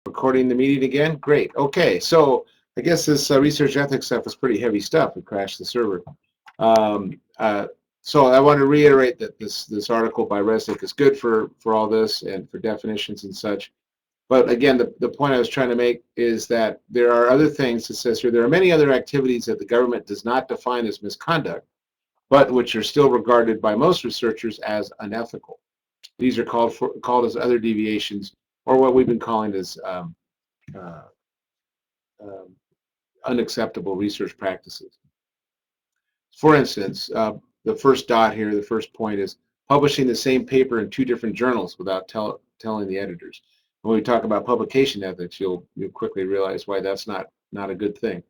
Recording the meeting again? Great. Okay, so I guess this research ethics stuff is pretty heavy stuff. It crashed the server. Um, uh, so I want to reiterate that this article by Resnick is good for all this and for definitions and such. But again, the point I was trying to make is that there are other things. It says here, there are many other activities that the government does not define as misconduct, but which are still regarded by most researchers as unethical. These are called as other deviations, or what we've been calling as uh, um, unacceptable research practices. For instance, the first dot here, the first point is publishing the same paper in two different journals without telling the editors. When we talk about publication ethics, you'll quickly realize why that's not a good thing.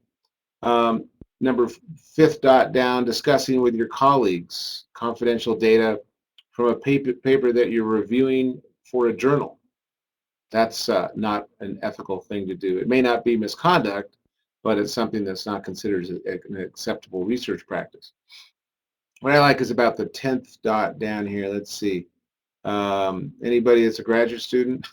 Number fifth dot down, discussing with your colleagues confidential data from a paper that you're reviewing for a journal. That's not an ethical thing to do. It may not be misconduct, but it's something that's not considered an acceptable research practice. What I like is about the 10th dot down here. Let's see. Anybody that's a graduate student?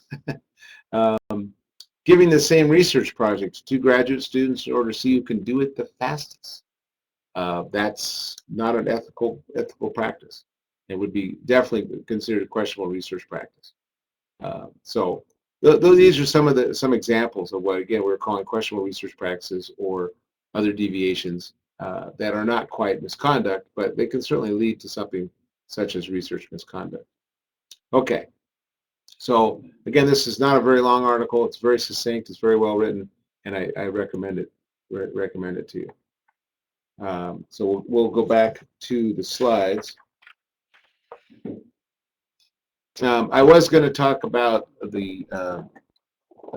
Giving the same research project to graduate students in order to see who can do it the fastest. That's not an ethical practice. It would be definitely considered a questionable research practice. So these are some examples of what, again, we're calling questionable research practices or other deviations that are not quite misconduct, but they can certainly lead to something such as research misconduct. Okay, so again, this is not a very long article. It's very succinct. It's very well written, and I recommend it to you. So we'll go back to the slides. I was going to talk about the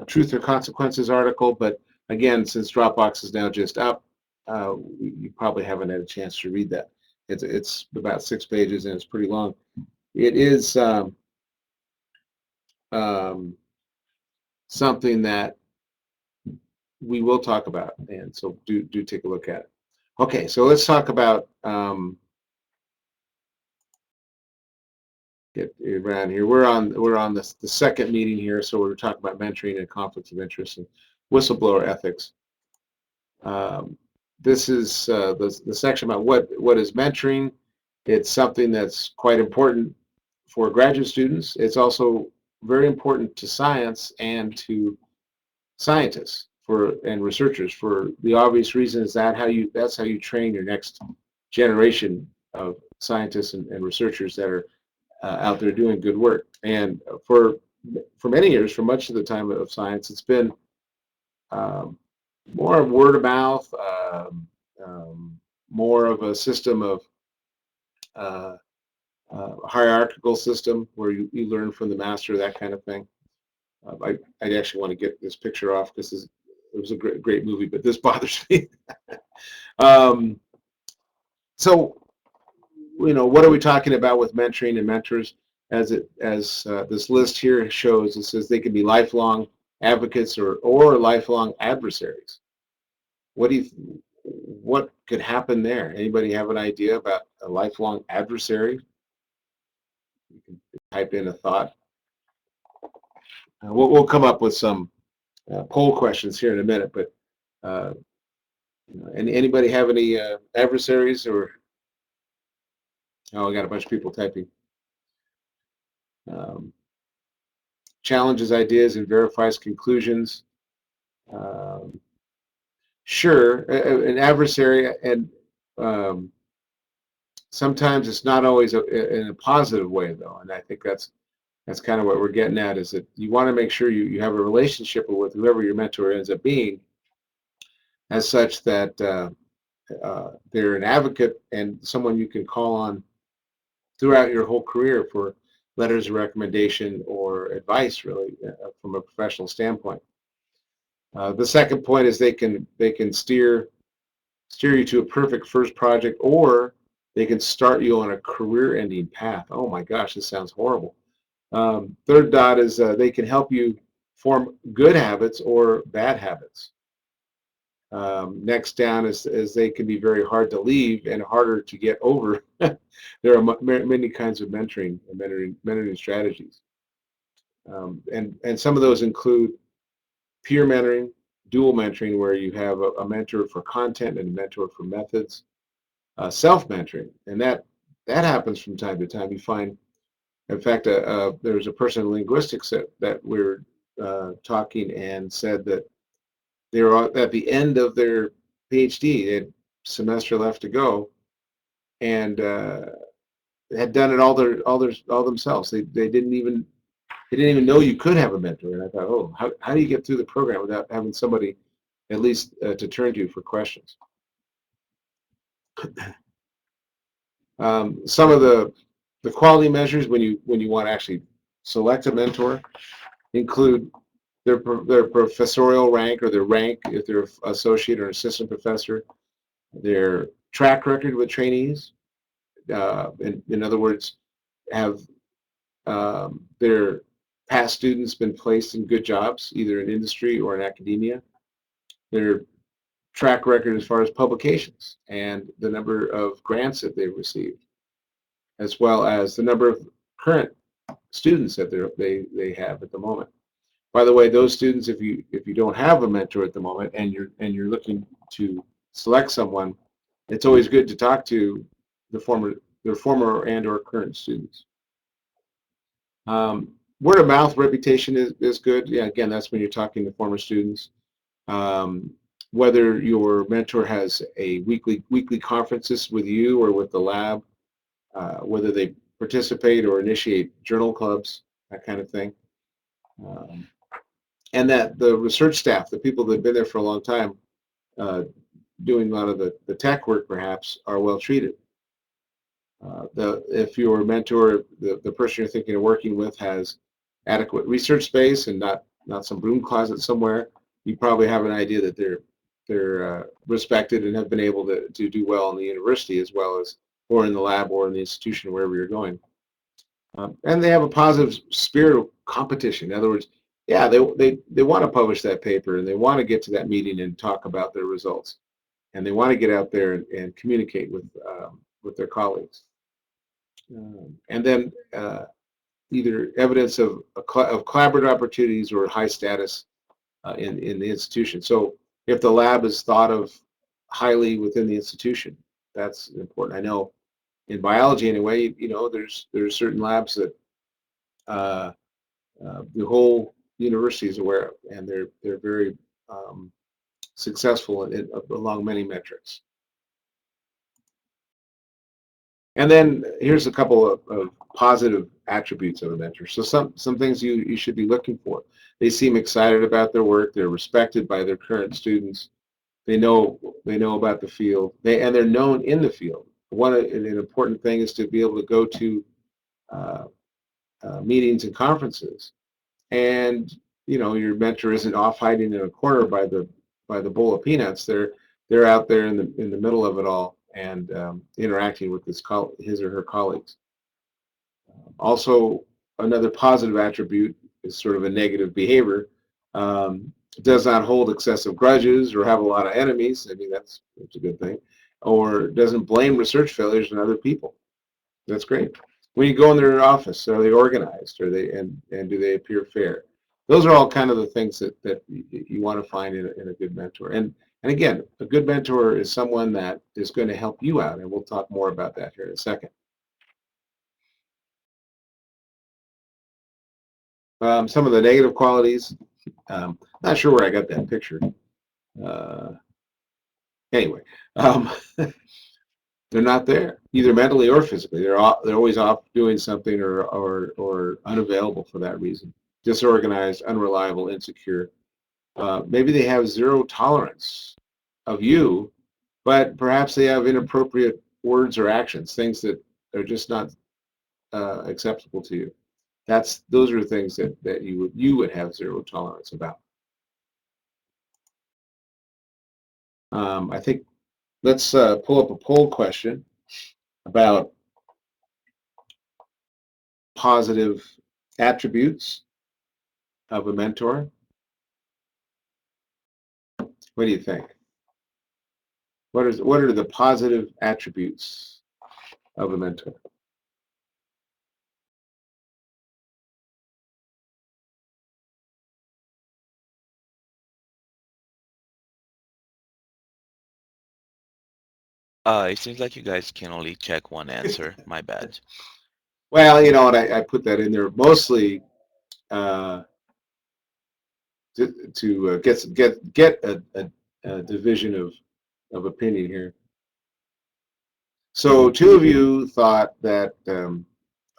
Truth or Consequences article, but again, since Dropbox is now just up, you probably haven't had a chance to read that. It's about 6 pages and it's pretty long. It is something that we will talk about, and so do take a look at it. Okay, so let's talk about get around here. We're on the second meeting here, so we're talking about mentoring and conflicts of interest and whistleblower ethics. This is the section about what is mentoring. It's something that's quite important for graduate students. It's also very important to science and to scientists and researchers for the obvious reason is that's how you train your next generation of scientists and researchers that are out there doing good work. And for many years, for much of the time of science, it's been more of word of mouth, more of a system of hierarchical system where you learn from the master, that kind of thing. I actually want to get this picture off because it was a great movie, but this bothers me. So, what are we talking about with mentoring and mentors? As this list here shows, it says they can be lifelong advocates or lifelong adversaries. What could happen there? Anybody have an idea about a lifelong adversary? You can type in a thought. We'll come up with some poll questions here in a minute, but anybody have any adversaries or? Oh, I got a bunch of people typing. Challenges ideas and verifies conclusions. Sure, an adversary, and sometimes it's not always in a positive way, though, and I think that's kind of what we're getting at, is that you want to make sure you have a relationship with whoever your mentor ends up being, as such that they're an advocate and someone you can call on throughout your whole career for letters of recommendation or advice, really, from a professional standpoint. The second point is they can steer you to a perfect first project, or they can start you on a career-ending path. Oh my gosh, this sounds horrible. Third dot is they can help you form good habits or bad habits. Next down is they can be very hard to leave and harder to get over. There are many kinds of mentoring strategies, and some of those include peer mentoring, dual mentoring, where you have a mentor for content and a mentor for methods, self-mentoring, and that happens from time to time. You find, in fact, there's a person in linguistics that we're talking and said that they were at the end of their PhD, they had a semester left to go, and had done it all themselves. They didn't even know you could have a mentor. And I thought, oh, how do you get through the program without having somebody at least to turn to for questions? Some of the quality measures when you want to actually select a mentor include their professorial rank, or their rank if they're associate or assistant professor, their track record with trainees. In other words, have their past students been placed in good jobs, either in industry or in academia? Their track record as far as publications and the number of grants that they've received, as well as the number of current students that they have at the moment. By the way, those students, if you don't have a mentor at the moment and you're looking to select someone, it's always good to talk to their former and or current students. Word of mouth reputation is good. Yeah, again, that's when you're talking to former students. Whether your mentor has a weekly conferences with you or with the lab, whether they participate or initiate journal clubs, that kind of thing. And that the research staff, the people that have been there for a long time, doing a lot of the tech work perhaps, are well treated. If your mentor, the person you're thinking of working with, has adequate research space and not some broom closet somewhere, you probably have an idea that they're respected and have been able to do well in the university, as well as or in the lab or in the institution, wherever you're going. And they have a positive spirit of competition. In other words, yeah, they want to publish that paper, and they want to get to that meeting and talk about their results, and they want to get out there and communicate with their colleagues. And then either evidence of collaborative opportunities or high status in the institution. So if the lab is thought of highly within the institution, that's important. I know in biology anyway, there's certain labs that the whole university is aware of, and they're very successful along many metrics. And then here's a couple of positive attributes of a mentor. So some things you should be looking for. They seem excited about their work. They're respected by their current students. They know about the field. They're known in the field. An important thing is to be able to go to meetings and conferences, and your mentor isn't off hiding in a corner by the bowl of peanuts. They're out there in the middle of it all, and interacting with his or her colleagues. Also, another positive attribute is sort of a negative behavior. Does not hold excessive grudges or have a lot of enemies. I mean, that's a good thing. Or doesn't blame research failures on other people. That's great. When you go in their office, are they organized? And do they appear fair? Those are all kind of the things that you want to find in a good mentor. And again, a good mentor is someone that is going to help you out, and we'll talk more about that here in a second. Some of the negative qualities. Not sure where I got that picture. Anyway, they're not there, either mentally or physically. They're always off doing something or unavailable for that reason. Disorganized, unreliable, insecure. Maybe they have zero tolerance of you, but perhaps they have inappropriate words or actions, things that are just not acceptable to you. Those are things that you would have zero tolerance about. I think let's pull up a poll question about positive attributes of a mentor. What do you think? What are the positive attributes of a mentor? It seems like you guys can only check one answer. My bad. Well, and I put that in there mostly uh, to get a division of opinion here. So two of you thought that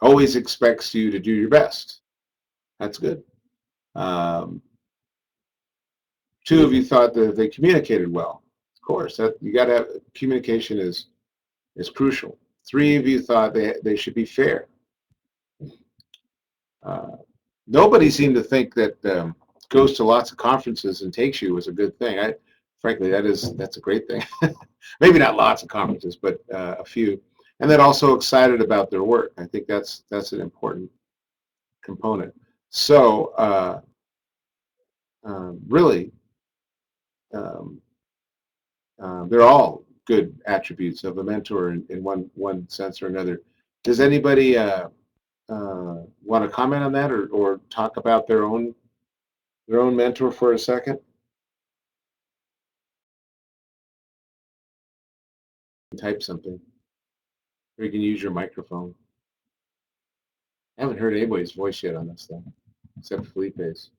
always expects you to do your best. That's good. Um, two of you thought that they communicated well. Of course, that you got to have communication is crucial. Three of you thought they should be fair. Uh, Nobody seemed to think that goes to lots of conferences and takes you was a good thing. Frankly, that's a great thing. Maybe not lots of conferences, but a few, and then also excited about their work. I think that's an important component. So really, um, they're all good attributes of a mentor in one sense or another. Does anybody want to comment on that or talk about their own mentor for a second? Type something, or you can use your microphone. I haven't heard anybody's voice yet on this thing, except Felipe's.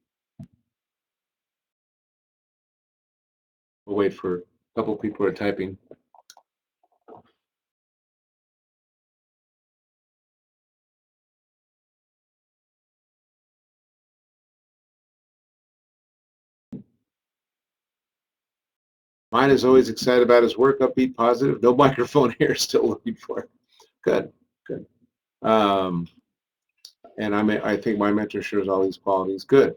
We'll wait for a couple people are typing. Mine is always excited about his work, upbeat, positive. No microphone here, still looking for it. Good, good. Um, and I think my mentor shares all these qualities. Good.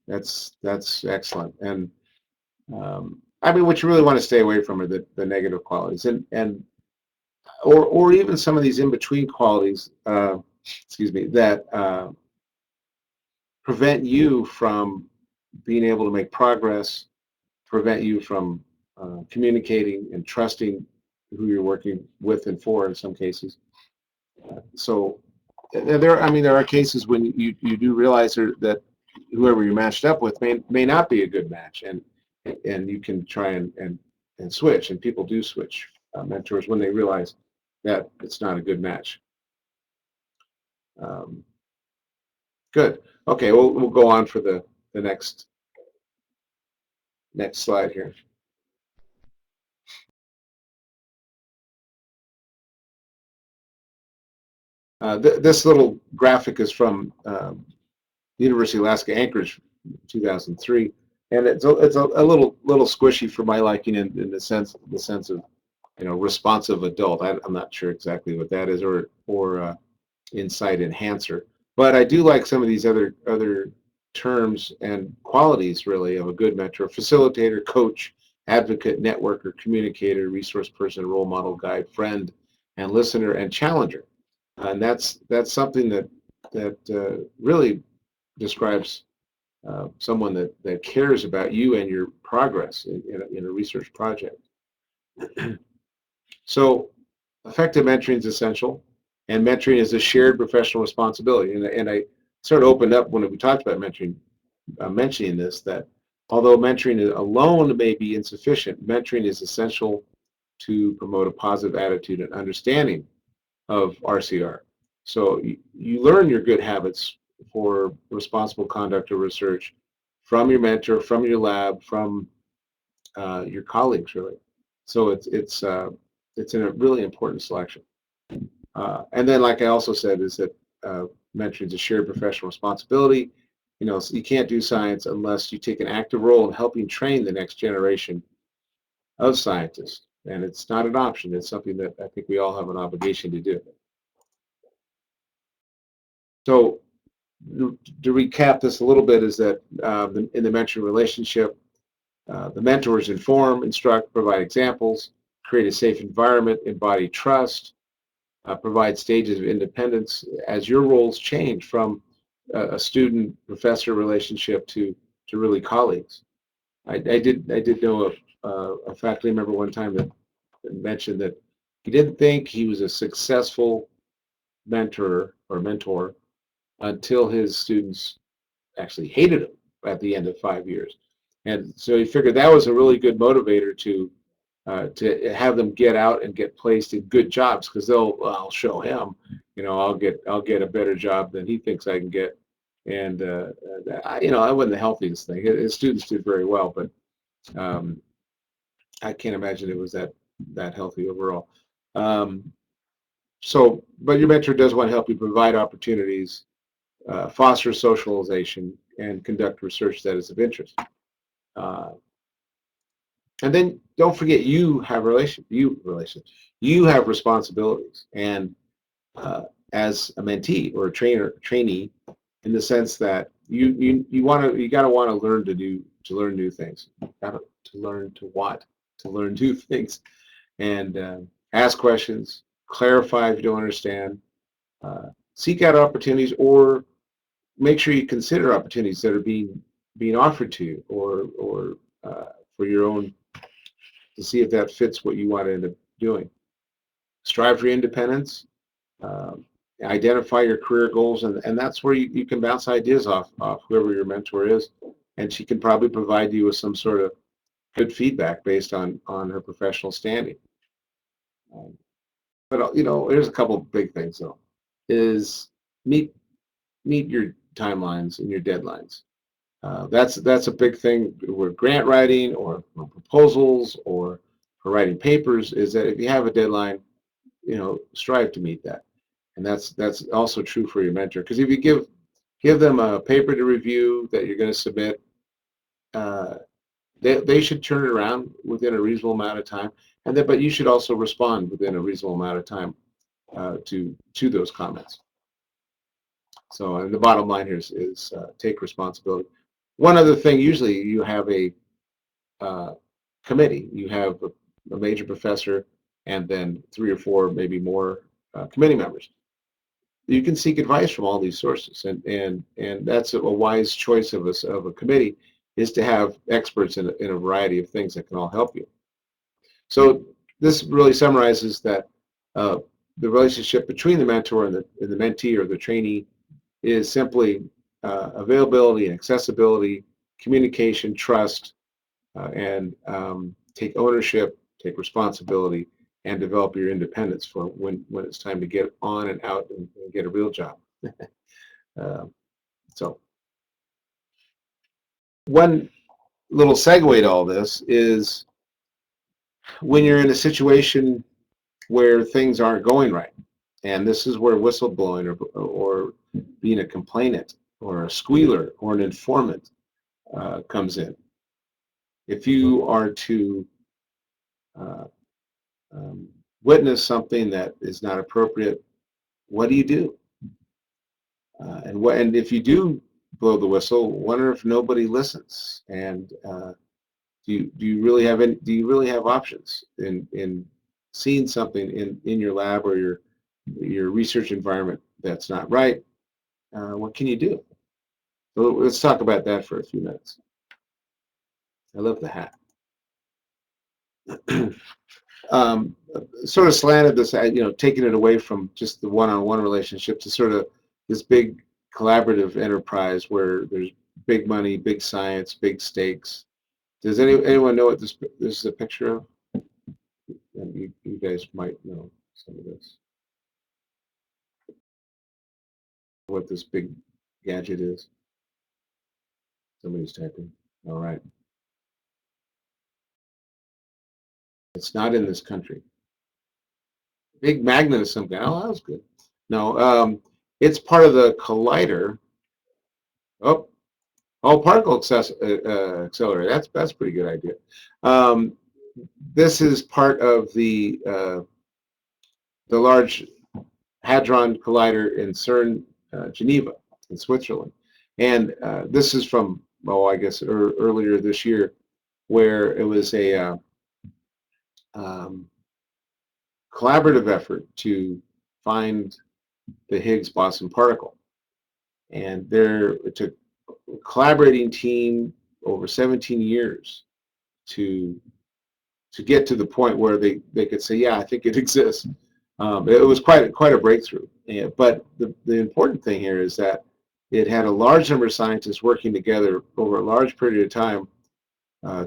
That's excellent. And I mean, what you really want to stay away from are the negative qualities, and or even some of these in between qualities. Excuse me, that prevent you from being able to make progress, prevent you from communicating and trusting who you're working with and for in some cases. So there are cases when you do realize that whoever you're matched up with may not be a good match, and you can try and switch, and people do switch mentors when they realize that it's not a good match. Um, Good. Okay, we'll go on for the next slide here. This little graphic is from University of Alaska Anchorage, 2003, and it's a little squishy for my liking in the sense of responsive adult. I'm not sure exactly what that is, or insight enhancer, but I do like some of these other terms and qualities really of a good mentor: facilitator, coach, advocate, networker, communicator, resource person, role model, guide, friend, and listener, and challenger. And that's something that really describes someone that cares about you and your progress in a research project. So effective mentoring is essential, and mentoring is a shared professional responsibility. And I sort of opened up when we talked about mentoring, mentioning this, that although mentoring alone may be insufficient, mentoring is essential to promote a positive attitude and understanding of RCR. So you learn your good habits for responsible conduct of research from your mentor, from your lab, from your colleagues, really. So it's a really important selection. And then, like I also said, is that mentoring is a shared professional responsibility. So you can't do science unless you take an active role in helping train the next generation of scientists. And it's not an option. It's something that I think we all have an obligation to do. So to recap this a little bit is that in the mentoring relationship, the mentors inform, instruct, provide examples, create a safe environment, embody trust, provide stages of independence as your roles change from a student-professor relationship to really colleagues. I did know a faculty member one time that mentioned that he didn't think he was a successful mentor until his students actually hated him at the end of 5 years. And so he figured that was a really good motivator to to have them get out and get placed in good jobs, because I'll show him, I'll get a better job than he thinks I can get. And that wasn't the healthiest thing. His students did very well, but I can't imagine it was that healthy overall. But your mentor does want to help you provide opportunities, foster socialization, and conduct research that is of interest. And then don't forget, you have you have responsibilities, and as a mentee or a trainee, in the sense that you gotta want to learn to learn new things. Got to learn to learn new things, and ask questions, clarify if you don't understand, seek out opportunities, or make sure you consider opportunities that are being offered to you, or for your own, to see if that fits what you want to end up doing. Strive for independence. Identify your career goals, and that's where you can bounce ideas off whoever your mentor is, and she can probably provide you with some sort of good feedback based on her professional standing. But there's a couple of big things though. Is meet your timelines and your deadlines. That's a big thing with grant writing or proposals or for writing papers, is that if you have a deadline, strive to meet that. And that's also true for your mentor, because if you give them a paper to review that you're going to submit, they should turn it around within a reasonable amount of time, but you should also respond within a reasonable amount of time to those comments. So, and the bottom line here is take responsibility. One other thing, usually you have a committee. You have a major professor and then 3 or 4, maybe more committee members. You can seek advice from all these sources, and that's a wise choice of a committee, is to have experts in a variety of things that can all help you. So this really summarizes that the relationship between the mentor and the mentee or the trainee is simply availability and accessibility, communication, trust, and take ownership, take responsibility, and develop your independence for when it's time to get on and out and get a real job. So one little segue to all this is, when you're in a situation where things aren't going right, and this is where whistleblowing or being a complainant or a squealer or an informant comes in. If you are to witness something that is not appropriate, what do you do? And if you do blow the whistle, wonder if nobody listens. And do you really have options in seeing something in your lab or your research environment that's not right? What can you do? So let's talk about that for a few minutes. I love the hat. Sort of slanted this, taking it away from just the one-on-one relationship to sort of this big collaborative enterprise where there's big money, big science, big stakes. Does anyone know what this is a picture of? And you guys might know some of this. What this big gadget is. Somebody's typing. All right. It's not in this country. Big magnet of some kind. Oh, that was good. No, it's part of the collider. Particle accelerator. That's a pretty good idea. This is part of the large Hadron collider in CERN, Geneva, in Switzerland, and this is from I guess earlier this year, where it was a collaborative effort to find the Higgs boson particle, and it took a collaborating team over 17 years to get to the point where they could say, yeah, I think it exists. It was quite a breakthrough. But the important thing here is that it had a large number of scientists working together over a large period of time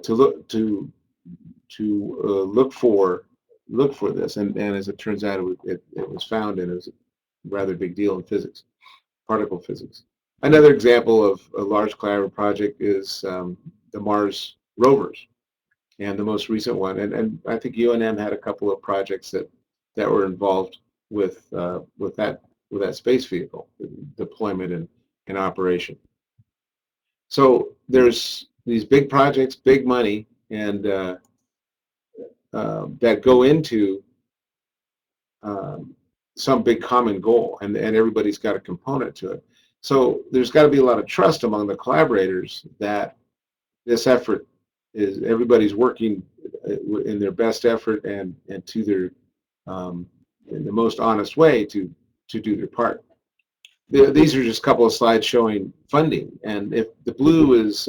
to look for this, and as it turns out, it was found, and it was a rather big deal in physics, particle physics. Another example of a large collaborative project is the Mars rovers, and the most recent one, and I think UNM had a couple of projects that were involved with that space vehicle deployment and operation. So there's these big projects, big money, and that go into some big common goal, and everybody's got a component to it. So there's got to be a lot of trust among the collaborators that this effort is everybody's working in their best effort and to their in the most honest way to do their part. These are just a couple of slides showing funding, and if the blue is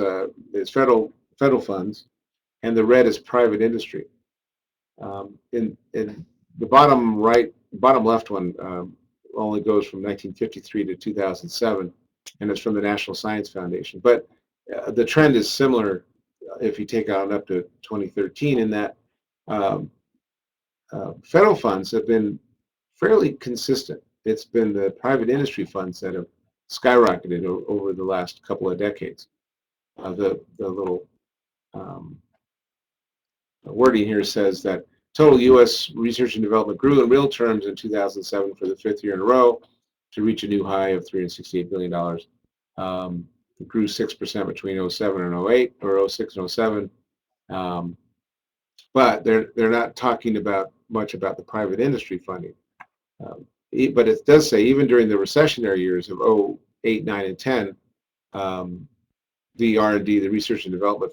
federal funds, and the red is private industry. In the bottom right, bottom left one only goes from 1953 to 2007, and it's from the National Science Foundation. But the trend is similar if you take out up to 2013, in that federal funds have been fairly consistent. It's been the private industry funds that have skyrocketed over the last couple of decades. The little wording here says that total U.S. research and development grew in real terms in 2007 for the 5th year in a row to reach a new high of $368 billion. It grew 6% between 07 and 08, or 06 and 07. But they're not talking about much about the private industry funding. But it does say even during the recessionary years of 08, 9, and 10, the R&D, the research and development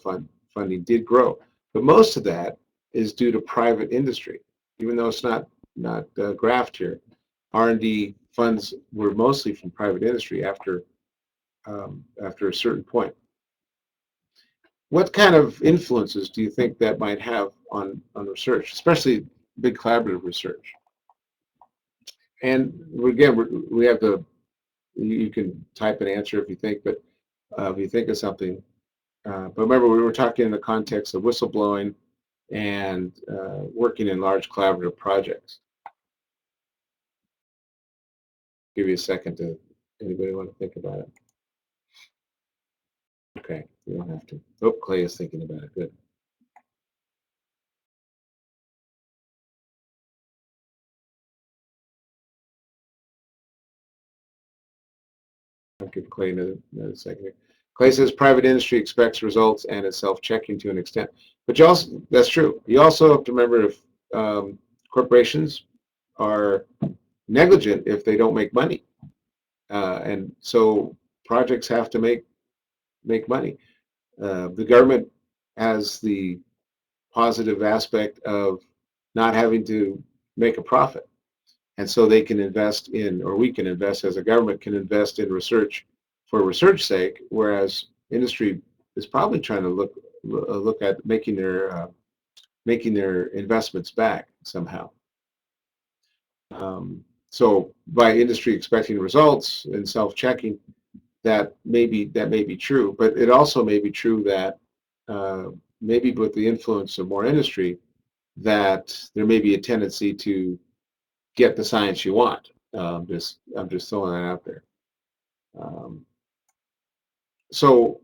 funding did grow. But most of that is due to private industry, even though it's not graphed here. R&D funds were mostly from private industry after a certain point. What kind of influences do you think that might have on research, especially big collaborative research? And again, we have you can type an answer if you think, but if you think of something. But remember, we were talking in the context of whistleblowing and working in large collaborative projects. Give you a second to anybody want to think about it. Okay, you don't have to. Oh, Clay is thinking about it. Good. I'll give Clay another second here. Clay says private industry expects results and is self-checking to an extent. But you also, that's true. You also have to remember, if corporations are negligent if they don't make money. And so projects have to make money. The government has the positive aspect of not having to make a profit. And so they can invest in, or we can invest as a government can invest in research for research's sake, whereas industry is probably trying to look at making their investments back somehow. So by industry expecting results and self-checking, that may be true, but it also may be true that maybe with the influence of more industry, that there may be a tendency to get the science you want. I'm just throwing that out there. So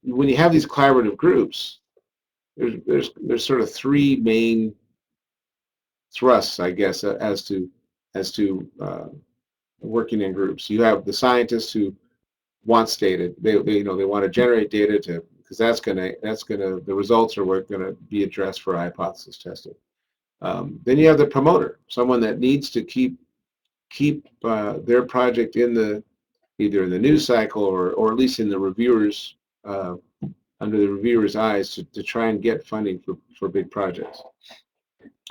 when you have these collaborative groups, there's sort of three main thrusts, I guess, as to working in groups. You have the scientists who wants data. They want to generate data because that's gonna the results are going to be addressed for hypothesis testing. Then you have the promoter, someone that needs to keep their project either in the news cycle or at least in the reviewers under the reviewers' eyes to try and get funding for big projects.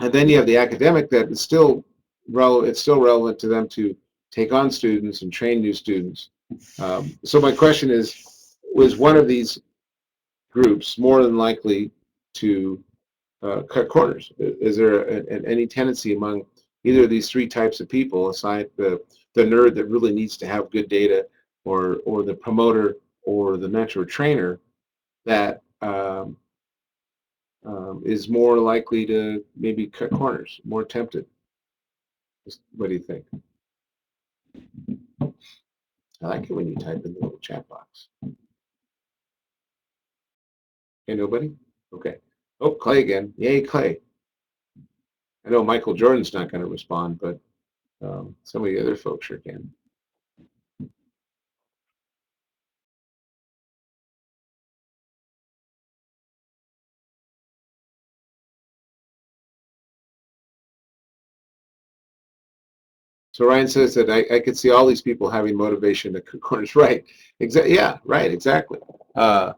And then you have the academic that is still relevant. It's still relevant to them to take on students and train new students. So my question is, was one of these groups more than likely to cut corners? Is there any tendency among either of these three types of people, aside the nerd that really needs to have good data, or the promoter or the mentor trainer, that is more likely to maybe cut corners, more tempted. What do you think? I like it when you type in the little chat box. Hey, nobody? Okay. Oh, Clay again. Yay, Clay. I know Michael Jordan's not going to respond, but some of the other folks sure can. So Ryan says that I could see all these people having motivation to cut corners. Right. Yeah, right, exactly. The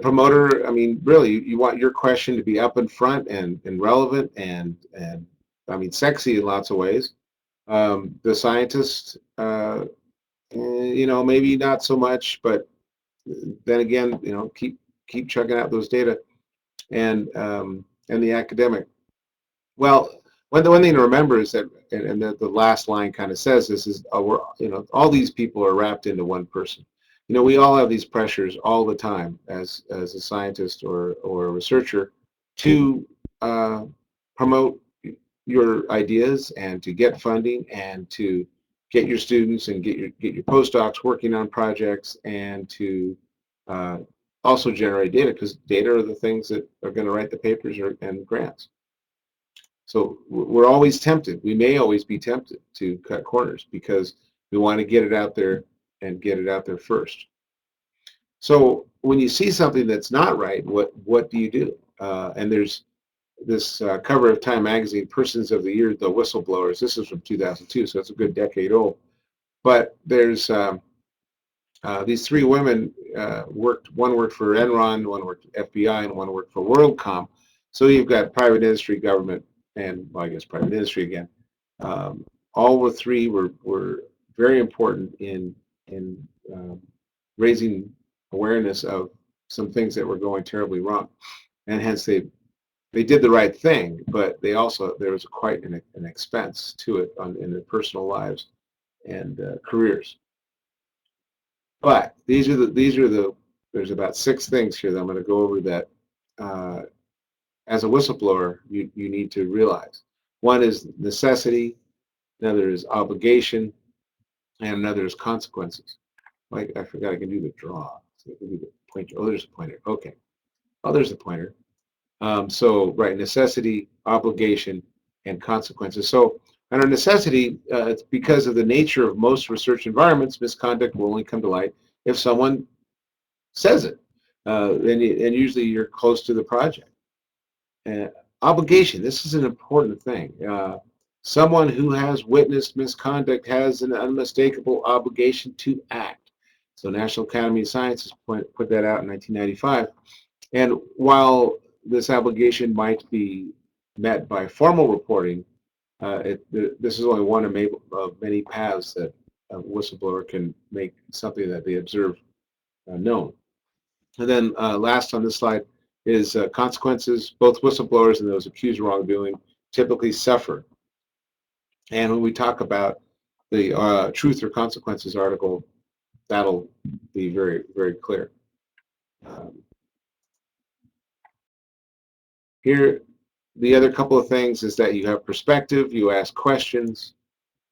promoter, I mean, really, you want your question to be up in front and relevant and I mean, sexy in lots of ways. The scientist, maybe not so much, but then again, keep checking out those data and the academic. Well, the one thing to remember is that, and the last line kind of says this is, all these people are wrapped into one person. We all have these pressures all the time as a scientist or a researcher to promote your ideas and to get funding and to get your students and get your postdocs working on projects and to also generate data, because data are the things that are going to write the papers and grants. So we're always tempted. We may always be tempted to cut corners because we want to get it out there and get it out there first. So when you see something that's not right, what do you do? And there's this cover of Time magazine, Persons of the Year, the Whistleblowers. This is from 2002, so it's a good decade old. But there's these three women one worked for Enron, one worked for FBI, and one worked for WorldCom. So you've got private industry, government, and well, I guess private industry again. All the three were very important in raising awareness of some things that were going terribly wrong, and hence they did the right thing, but there was quite an expense to it in their personal lives and careers. But these are the there's about 6 things here that I'm going to go over that as a whistleblower you need to realize. One is necessity, another is obligation, and another is consequences. Like, I forgot I can do the draw. So I can do the pointer. Oh, there's a pointer. Okay. Oh, there's a pointer. So, right, necessity, obligation, and consequences. So, under necessity, it's because of the nature of most research environments, misconduct will only come to light if someone says it. And usually you're close to the project. Obligation, this is an important thing. Someone who has witnessed misconduct has an unmistakable obligation to act. So National Academy of Sciences put that out in 1995. And while this obligation might be met by formal reporting, this is only one of many paths that a whistleblower can make something that they observe known. And then last on this slide is consequences. Both whistleblowers and those accused of wrongdoing typically suffer. And when we talk about the truth or consequences article, that'll be very, very clear. Here, the other couple of things is that you have perspective, you ask questions,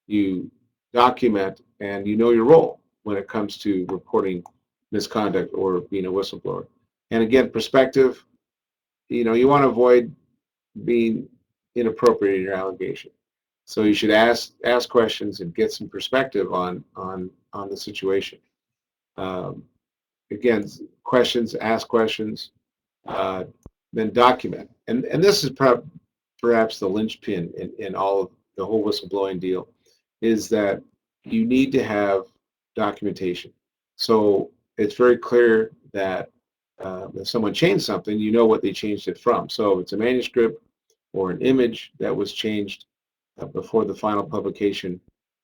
you document, and you know your role when it comes to reporting misconduct or being a whistleblower. And again, perspective, you want to avoid being inappropriate in your allegation. So you should ask questions and get some perspective on the situation. Again, questions, ask questions, then document. And this is perhaps the linchpin in all of the whole whistleblowing deal, is that you need to have documentation. So it's very clear that if someone changed something, you know what they changed it from. So if it's a manuscript or an image that was changed before the final publication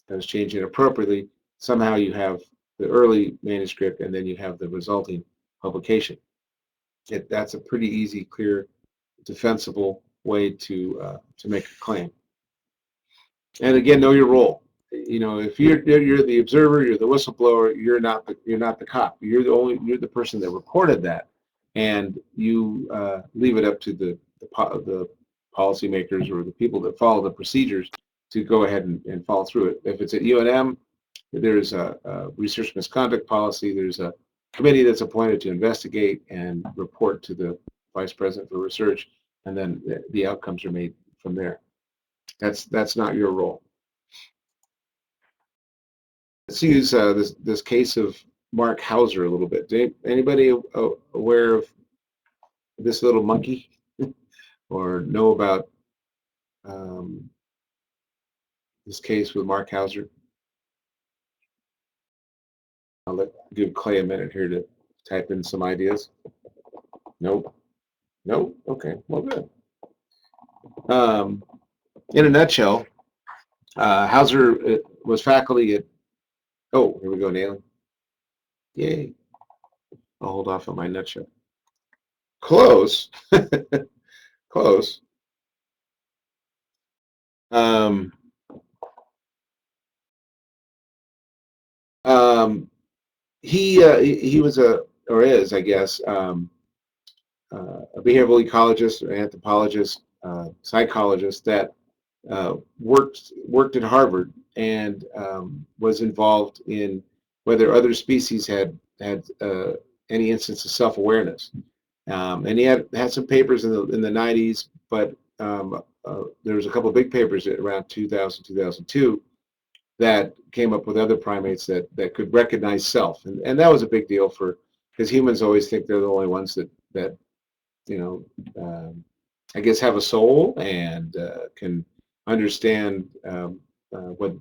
that was changed inappropriately, somehow you have the early manuscript and then you have the resulting publication. That's a pretty easy, clear, defensible way to make a claim. And again, know your role. If you're the observer, you're the whistleblower, you're not the cop. You're the person that reported that. and you leave it up to the policymakers or the people that follow the procedures to go ahead and follow through it. If it's at UNM, there's a research misconduct policy. There's a committee that's appointed to investigate and report to the vice president for research, and then the outcomes are made from there. That's not your role. Let's use this case of Mark Hauser a little bit. Anybody aware of this little monkey or know about this case with Mark Hauser? I'll give Clay a minute here to type in some ideas. Nope. Nope. Okay. Well, good. In a nutshell, Hauser was faculty at. Oh, here we go, Nailing. Yay. I'll hold off on my nutshell. Close. Close. He was or is, I guess, a behavioral ecologist, or anthropologist, psychologist that worked at Harvard and was involved in whether other species had any instance of self-awareness. And he had some papers in the 90s, but there was a couple of big papers around 2000, 2002 that came up with other primates that could recognize self, and that was a big deal because humans always think they're the only ones that I guess have a soul and can understand what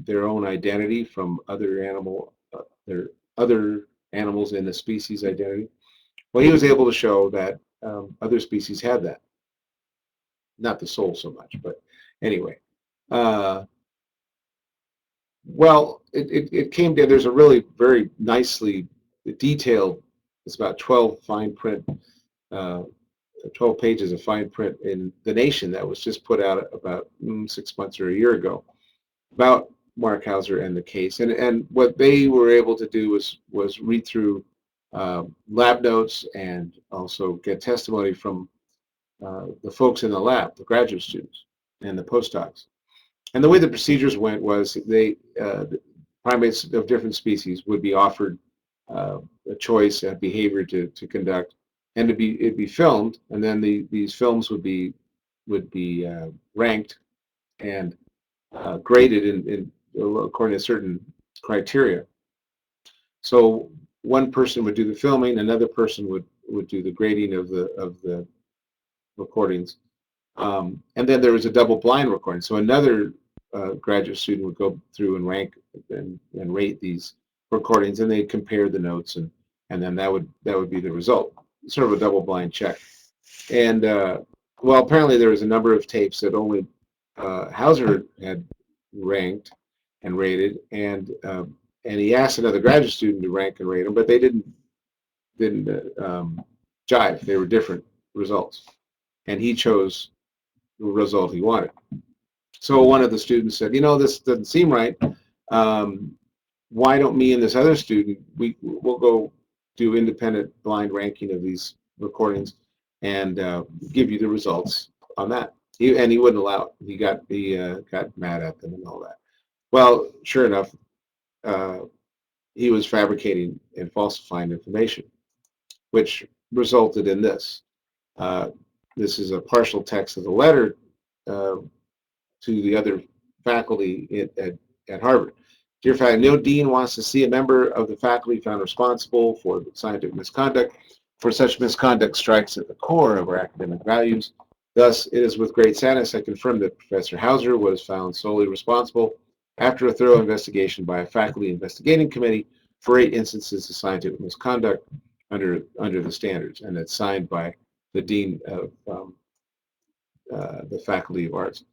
their own identity from other animals in the species identity. Well, he was able to show that other species had that, not the soul so much, but anyway. Well, it came down. There's a really very nicely detailed. It's about 12 fine print, 12 pages of fine print in The Nation that was just put out about 6 months or a year ago about Mark Hauser and the case. And what they were able to do was read through lab notes and also get testimony from the folks in the lab, the graduate students and the postdocs. And the way the procedures went was the primates of different species would be offered a choice, a behavior to conduct, and it'd be filmed, and then these films would be ranked and graded in according to certain criteria. So one person would do the filming, another person would do the grading of the recordings, and then there was a double-blind recording. So another graduate student would go through and rank and rate these recordings, and they'd compare the notes, and then that would be the result. Sort of a double-blind check. And well, apparently there was a number of tapes that only Hauser had ranked and rated, and he asked another graduate student to rank and rate them, but they didn't jive. They were different results, and he chose the result he wanted. So one of the students said, this doesn't seem right. Why don't me and this other student, we'll go do independent blind ranking of these recordings and give you the results on that. He wouldn't allow it. He got mad at them and all that. Well, sure enough, he was fabricating and falsifying information, which resulted in this. This is a partial text of the letter to the other faculty at Harvard. Dear faculty, no dean wants to see a member of the faculty found responsible for scientific misconduct, for such misconduct strikes at the core of our academic values. Thus, it is with great sadness I confirm that Professor Hauser was found solely responsible after a thorough investigation by a faculty investigating committee for 8 instances of scientific misconduct under the standards, and it's signed by the dean of the Faculty of Arts.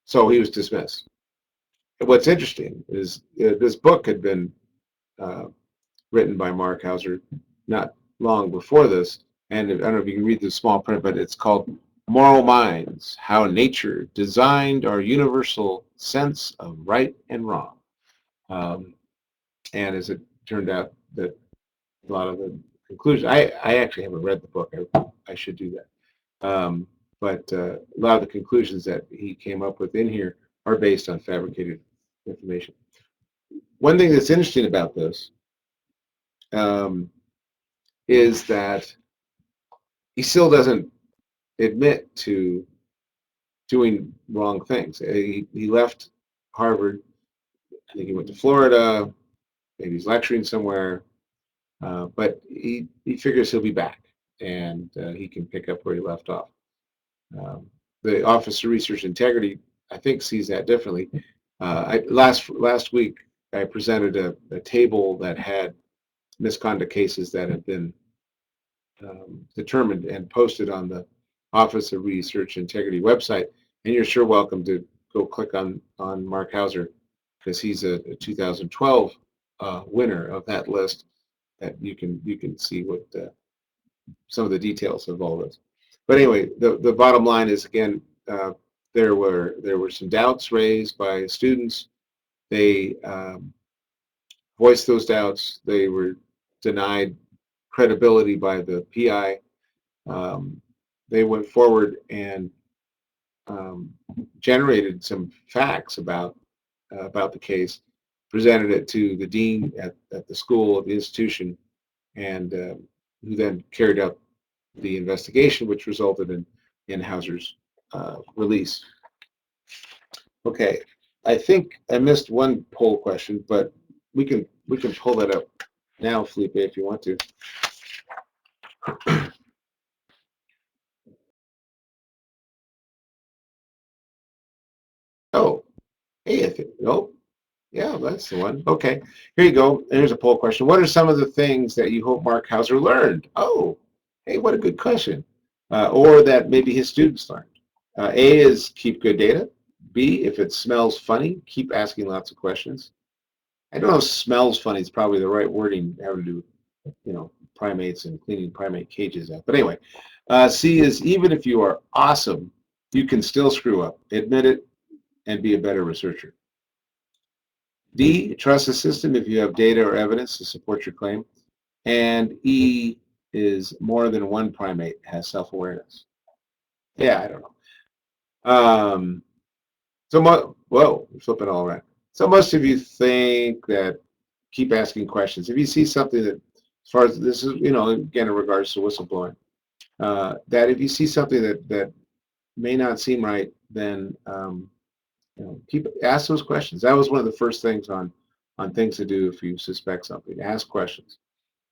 So he was dismissed. And what's interesting is this book had been written by Mark Hauser not long before this, and I don't know if you can read the small print, but it's called Moral Minds, How Nature Designed Our Universal Sense of Right and Wrong. And as it turned out, that a lot of the conclusion. I actually haven't read the book. I should do that. But a lot of the conclusions that he came up with in here are based on fabricated information. One thing that's interesting about this um, is that he still doesn't admit to doing wrong things. He left Harvard. I think he went to Florida. Maybe he's lecturing somewhere. But he figures he'll be back, and he can pick up where he left off. The Office of Research Integrity, I think, sees that differently. Last week, I presented a table that had misconduct cases that have been determined and posted on the Office of Research Integrity website. And you're sure welcome to go click on Mark Hauser, because he's a 2012 winner of that list. That you can see what some of the details of all this. But anyway, the bottom line is, again, there were some doubts raised by students. They voiced those doubts. They were denied credibility by the PI. They went forward and generated some facts about the case, presented it to the dean at the school, at the institution, and who then carried out the investigation, which resulted in Hauser's release. Okay, I think I missed one poll question, but we can pull that up now, Felipe, if you want to. Oh, hey, I think, oh, yeah, that's the one. Okay, here you go. Here's a poll question. What are some of the things that you hope Mark Hauser learned? Oh, hey, what a good question. Or that maybe his students learned. A is keep good data. B, if it smells funny, keep asking lots of questions. I don't know if smells funny is probably the right wording having to do with, primates and cleaning primate cages out. But anyway, C is even if you are awesome, you can still screw up. Admit it and be a better researcher. D, trust the system if you have data or evidence to support your claim. And E is more than one primate has self-awareness. Yeah, I don't know. Whoa, we're flipping all around. So most of you think that keep asking questions. If you see something that, as far as this is, again, in regards to whistleblowing, that if you see something that may not seem right, then ask those questions. That was one of the first things on things to do if you suspect something. Ask questions.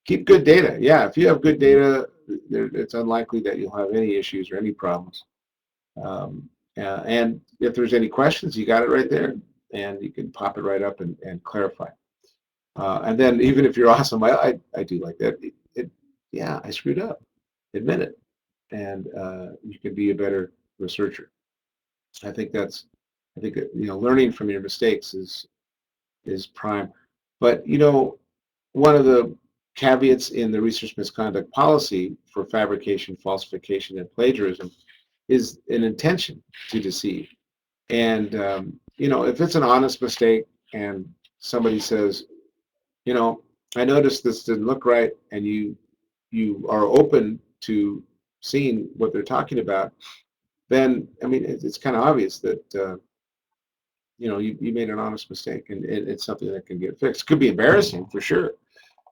Keep good data. Yeah, if you have good data, it's unlikely that you'll have any issues or any problems. And if there's any questions, you got it right there, and you can pop it right up and clarify. And then even if you're awesome, I do like that. Yeah, I screwed up. Admit it, and you can be a better researcher. I think learning from your mistakes is prime. But one of the caveats in the research misconduct policy for fabrication, falsification, and plagiarism is an intention to deceive. And if it's an honest mistake and somebody says, I noticed this didn't look right, and you are open to seeing what they're talking about, then it's kind of obvious that you made an honest mistake, and it's something that can get fixed. It could be embarrassing for sure,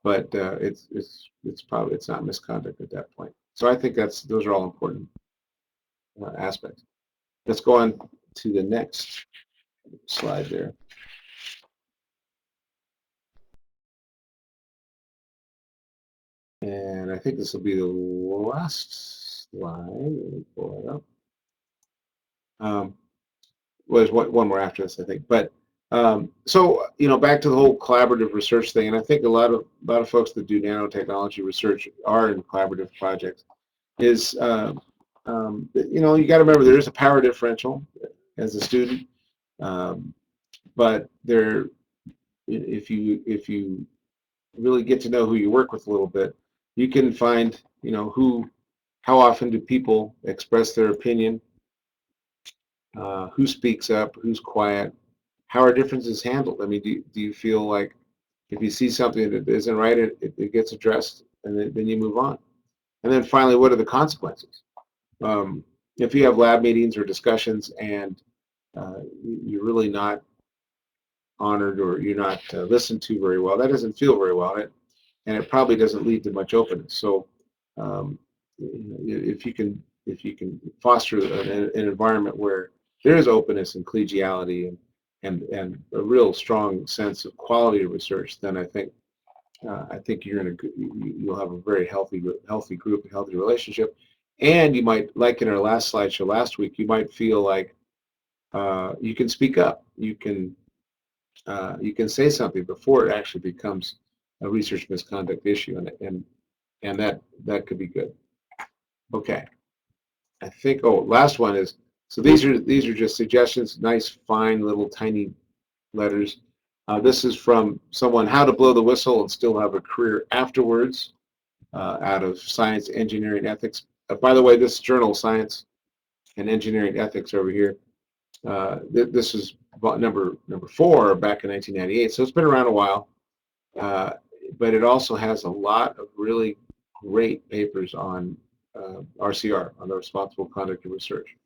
but it's not misconduct at that point. So I think those are all important aspects. Let's go on to the next slide there. And I think this will be the last slide. Let me pull it up. There's one more after this, I think. But so back to the whole collaborative research thing, and I think a lot of folks that do nanotechnology research are in collaborative projects. Is you got to remember there is a power differential as a student, but if you really get to know who you work with a little bit, you can find how often do people express their opinion, who speaks up, who's quiet, how are differences handled. Do you feel like if you see something that isn't right, it gets addressed and then you move on. And then finally, what are the consequences? If you have lab meetings or discussions and you're really not honored or you're not listened to very well, that doesn't feel very well, and it probably doesn't lead to much openness. So um, if you can foster an environment where there is openness and collegiality and a real strong sense of quality of research, then I think you'll have a very healthy group, a healthy relationship, and you might, like in our last slideshow last week, you might feel like you can speak up, you can say something before it actually becomes a research misconduct issue, and that could be good. Okay, I think. Oh, last one is, so these are just suggestions, nice fine little tiny letters. This is from someone, how to blow the whistle and still have a career afterwards, out of Science, Engineering, Ethics. By the way, this journal, Science and Engineering Ethics over here, this is number 4 back in 1998, so it's been around a while, but it also has a lot of really great papers on RCR, on the responsible conduct of research.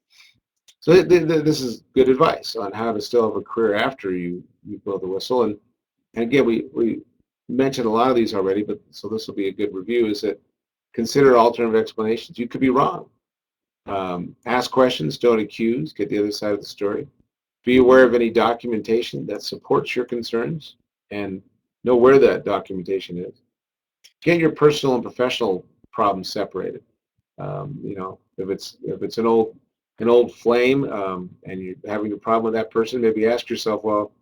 So this is good advice on how to still have a career after you blow the whistle. And again, we mentioned a lot of these already, but so this will be a good review, is that consider alternative explanations. You could be wrong. Ask questions, don't accuse, get the other side of the story. Be aware of any documentation that supports your concerns and know where that documentation is. Get your personal and professional problems separated. If it's an old flame, and you're having a problem with that person, maybe ask yourself, well,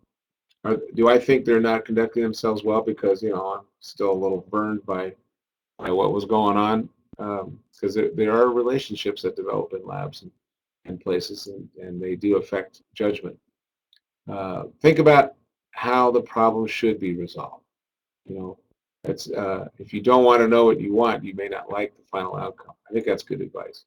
do I think they're not conducting themselves well because I'm still a little burned by what was going on? Because there are relationships that develop in labs and places, and they do affect judgment. Think about how the problem should be resolved. It's if you don't want to know what you want, you may not like the final outcome. I think that's good advice.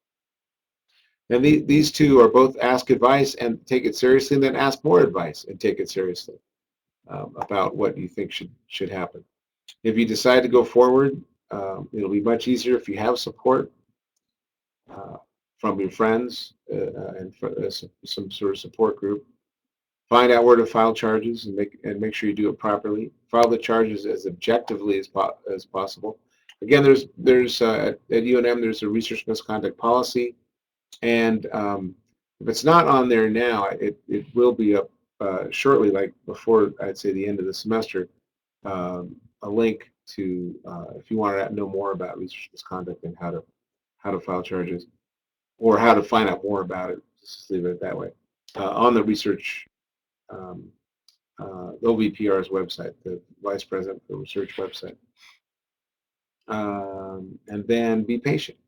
And these two are both ask advice and take it seriously, and then ask more advice and take it seriously, about what you think should happen. If you decide to go forward, it'll be much easier if you have support from your friends and some sort of support group. Find out where to file charges and make sure you do it properly. File the charges as objectively as possible. Again, there's at UNM there's a research misconduct policy, and if it's not on there now, it will be up shortly, like before I'd say the end of the semester. A link to if you want to know more about research misconduct and how to file charges or how to find out more about it. Just leave it that way. On the research. OVPR's website, the Vice President for Research website. And then be patient.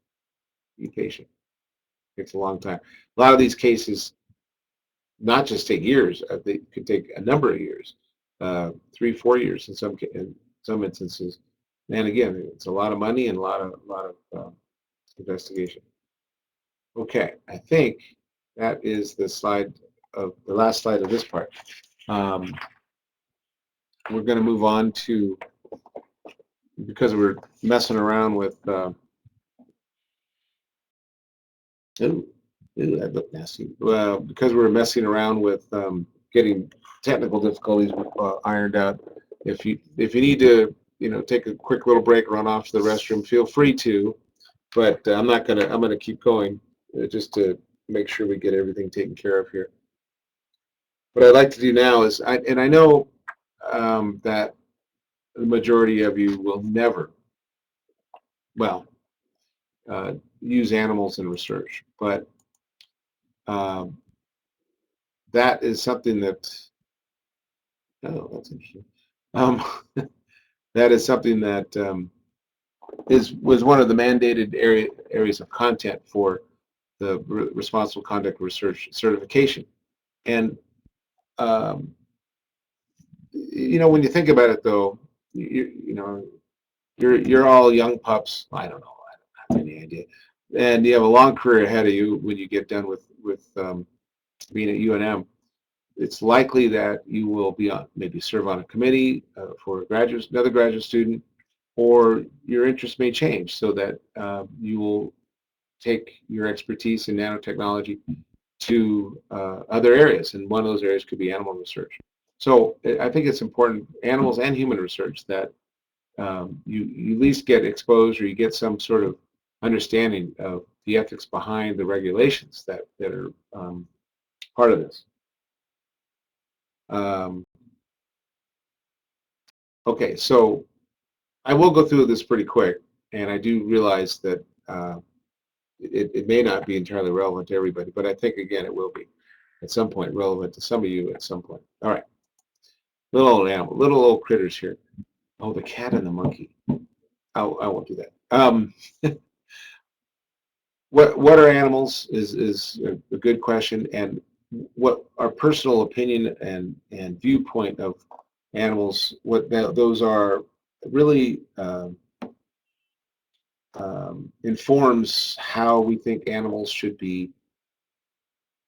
Be patient. It takes a long time. A lot of these cases not just take years, they could take a number of years, 3-4 years in some instances. And again, it's a lot of money and a lot of investigation. Okay, I think that is the last slide of this part. We're going to move on to, because we're messing around with that looked nasty. Well, because we're messing around with getting technical difficulties ironed out. If you need to take a quick little break, run off to the restroom, feel free to. But I'm gonna keep going just to make sure we get everything taken care of here. What I'd like to do now is, I know that the majority of you will never, use animals in research, but that is something that, that's interesting. That is something that was one of the mandated areas of content for the responsible conduct research certification. And when you think about it, though, you're all young pups. I don't know. I don't have any idea. And you have a long career ahead of you when you get done with being at UNM. It's likely that you will maybe serve on a committee for another graduate student, or your interest may change so that you will take your expertise in nanotechnology to other areas, and one of those areas could be animal research. So I think it's important, animals and human research, that you at least get exposed, or you get some sort of understanding of the ethics behind the regulations that are part of this. Um, okay, so I will go through this pretty quick, and I do realize that it may not be entirely relevant to everybody, but I think, again, it will be at some point relevant to some of you at some point. All right, little old animal, little old critters here. Oh, the cat and the monkey. I won't do that. What are animals is a good question, and what our personal opinion and viewpoint of animals, what those are, really informs how we think animals should be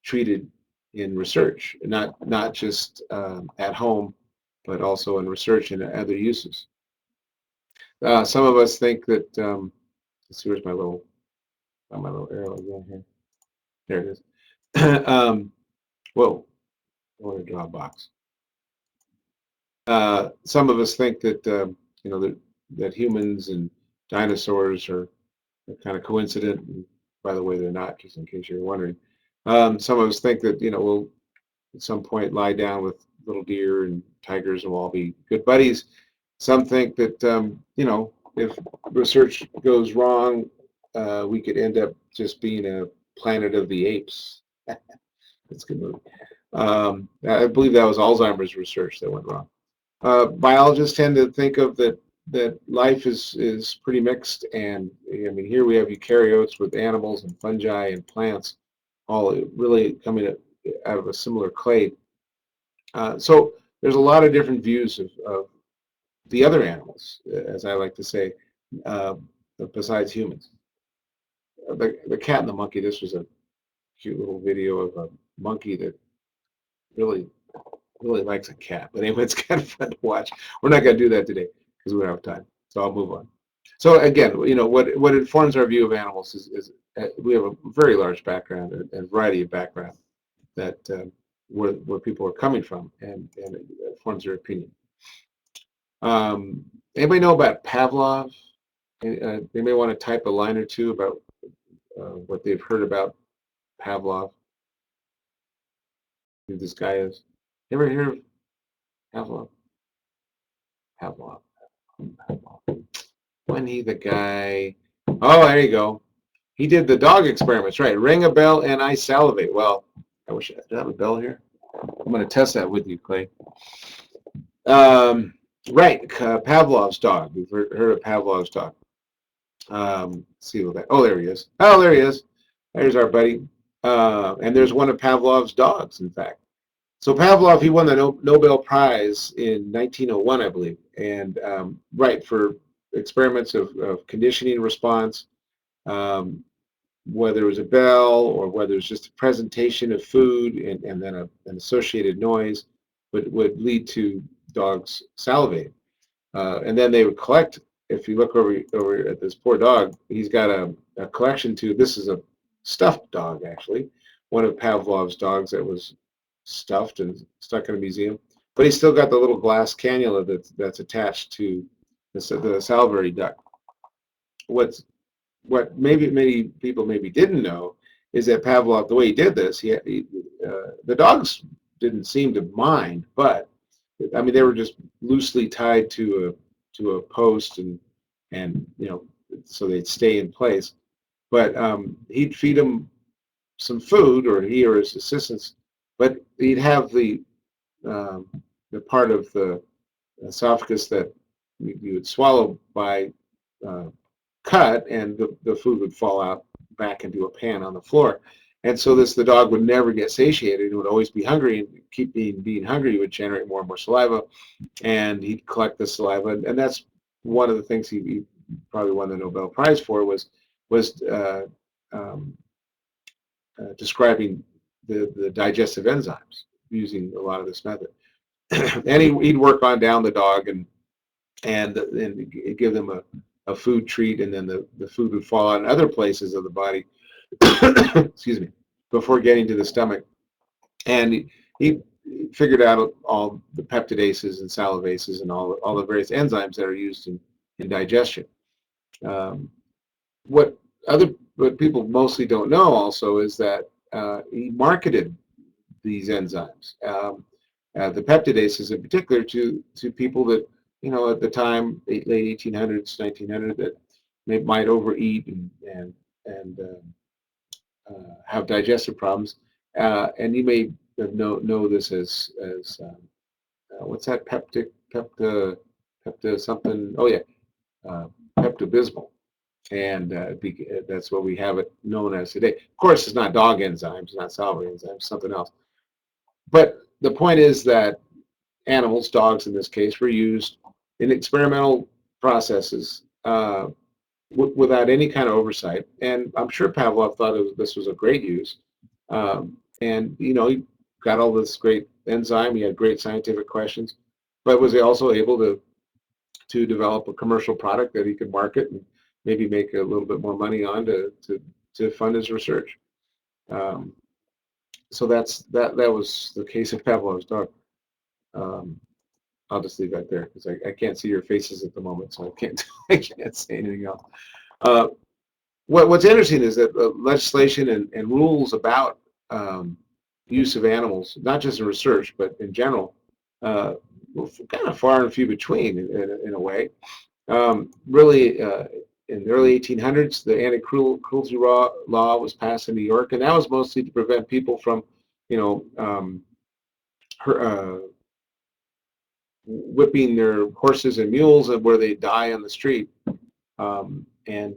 treated in research, not just at home, but also in research and other uses. Some of us think that, let's see, where's my little arrow again here? There it is. Whoa, I want to draw a box. Some of us think that that humans and dinosaurs are kind of coincident. And by the way, they're not, just in case you're wondering. Some of us think that we'll at some point lie down with little deer and tigers and we'll all be good buddies. Some think that if research goes wrong, we could end up just being a Planet of the Apes. That's a good movie. I believe that was Alzheimer's research that went wrong. Biologists tend to think of that life is pretty mixed, and I mean, here we have eukaryotes with animals and fungi and plants, all really coming out of a similar clade. So there's a lot of different views of the other animals, as I like to say, besides humans. The cat and the monkey. This was a cute little video of a monkey that really likes a cat. But anyway, it's kind of fun to watch. We're not going to do that today because we don't have time. So I'll move on. So again, what informs our view of animals is we have a very large background and variety of background that where people are coming from, and it forms their opinion. Anybody know about Pavlov? They may want to type a line or two about what they've heard about Pavlov, who this guy is. Ever hear of Pavlov? Pavlov. Wasn't he the guy? Oh, there you go. He did the dog experiments, right? Ring a bell and I salivate. Well, I wish I have a bell here. I'm going to test that with you, Clay. Right, Pavlov's dog. We've heard of Pavlov's dog. Let's see what that. Oh, there he is. Oh, there he is. There's our buddy. And there's one of Pavlov's dogs, in fact. So Pavlov, he won the Nobel Prize in 1901, I believe, and right, for experiments of conditioning response, whether it was a bell or whether it was just a presentation of food and then an associated noise would lead to dogs salivating. And then they would collect, if you look over at this poor dog, he's got a collection tube. This is a stuffed dog, actually, one of Pavlov's dogs that was stuffed and stuck in a museum. But he's still got the little glass cannula that's attached to the salivary duct. What maybe many people maybe didn't know is that Pavlov, the way he did this, the dogs didn't seem to mind, but I mean, they were just loosely tied to a post and so they'd stay in place. But he'd feed them some food, or he or his assistants, but he'd have the part of the esophagus that you would swallow by cut, and the food would fall out back into a pan on the floor. And so the dog would never get satiated. It would always be hungry, and keep being hungry. He would generate more and more saliva, and he'd collect the saliva. And that's one of the things he probably won the Nobel Prize for, was describing the digestive enzymes using a lot of this method. And he'd work on down the dog, and and give them a food treat, and then the food would fall out in other places of the body, excuse me, before getting to the stomach. And he figured out all the peptidases and salivases and all the various enzymes that are used in digestion. Um, what what people mostly don't know also is that he marketed these enzymes, the peptidases in particular, to people that, at the time, late 1800s, 1900, that might overeat and have digestive problems. And you may know this what's that, pepta something? Oh yeah, uh, Pepto-Bismol. And that's what we have it known as today. Of course, it's not dog enzymes, not salivary enzymes, something else. But the point is that animals, dogs in this case, were used in experimental processes without any kind of oversight. And I'm sure Pavlov thought this was a great use. And, he got all this great enzyme. He had great scientific questions, but was he also able to develop a commercial product that he could market and maybe make a little bit more money on to fund his research? Um, so that was the case of Pavlov's dog. Um, I'll just leave that there because I can't see your faces at the moment, so I can't say anything else. Uh, what's interesting is that legislation and rules about use of animals, not just in research but in general, were kind of far and few between in a way. Really, in the early 1800s, the anti-cruelty law was passed in New York, and that was mostly to prevent people from, you know, her, whipping their horses and mules and where they die on the street, and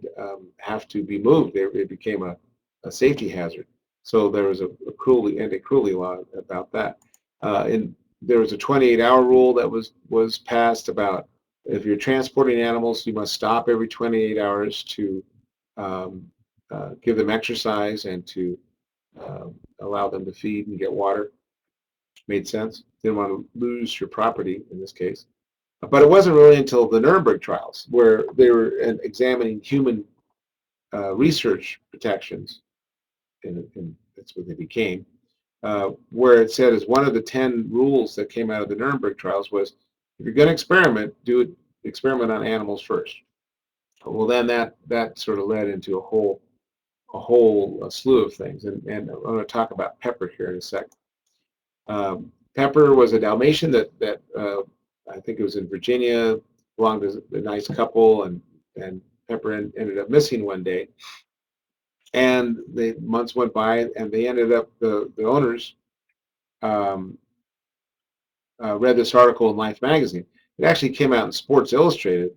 have to be moved. It became a safety hazard. So there was a anti-cruelty law about that. And there was a 28-hour rule that was passed about if you're transporting animals, you must stop every 28 hours to um, give them exercise and to allow them to feed and get water. Made sense. Didn't want to lose your property in this case. But it wasn't really until the Nuremberg trials where they were examining human research protections, and that's what they became, where it said as one of the 10 rules that came out of the Nuremberg trials was, if you're going to experiment, experiment on animals first. Well, then that sort of led into a whole slew of things, and I'm going to talk about Pepper here in a second. Pepper was a Dalmatian that I think it was in Virginia, belonged to a nice couple, and Pepper ended up missing one day. And the months went by, and they ended up, the owners um, read this article in Life magazine. It actually came out in Sports Illustrated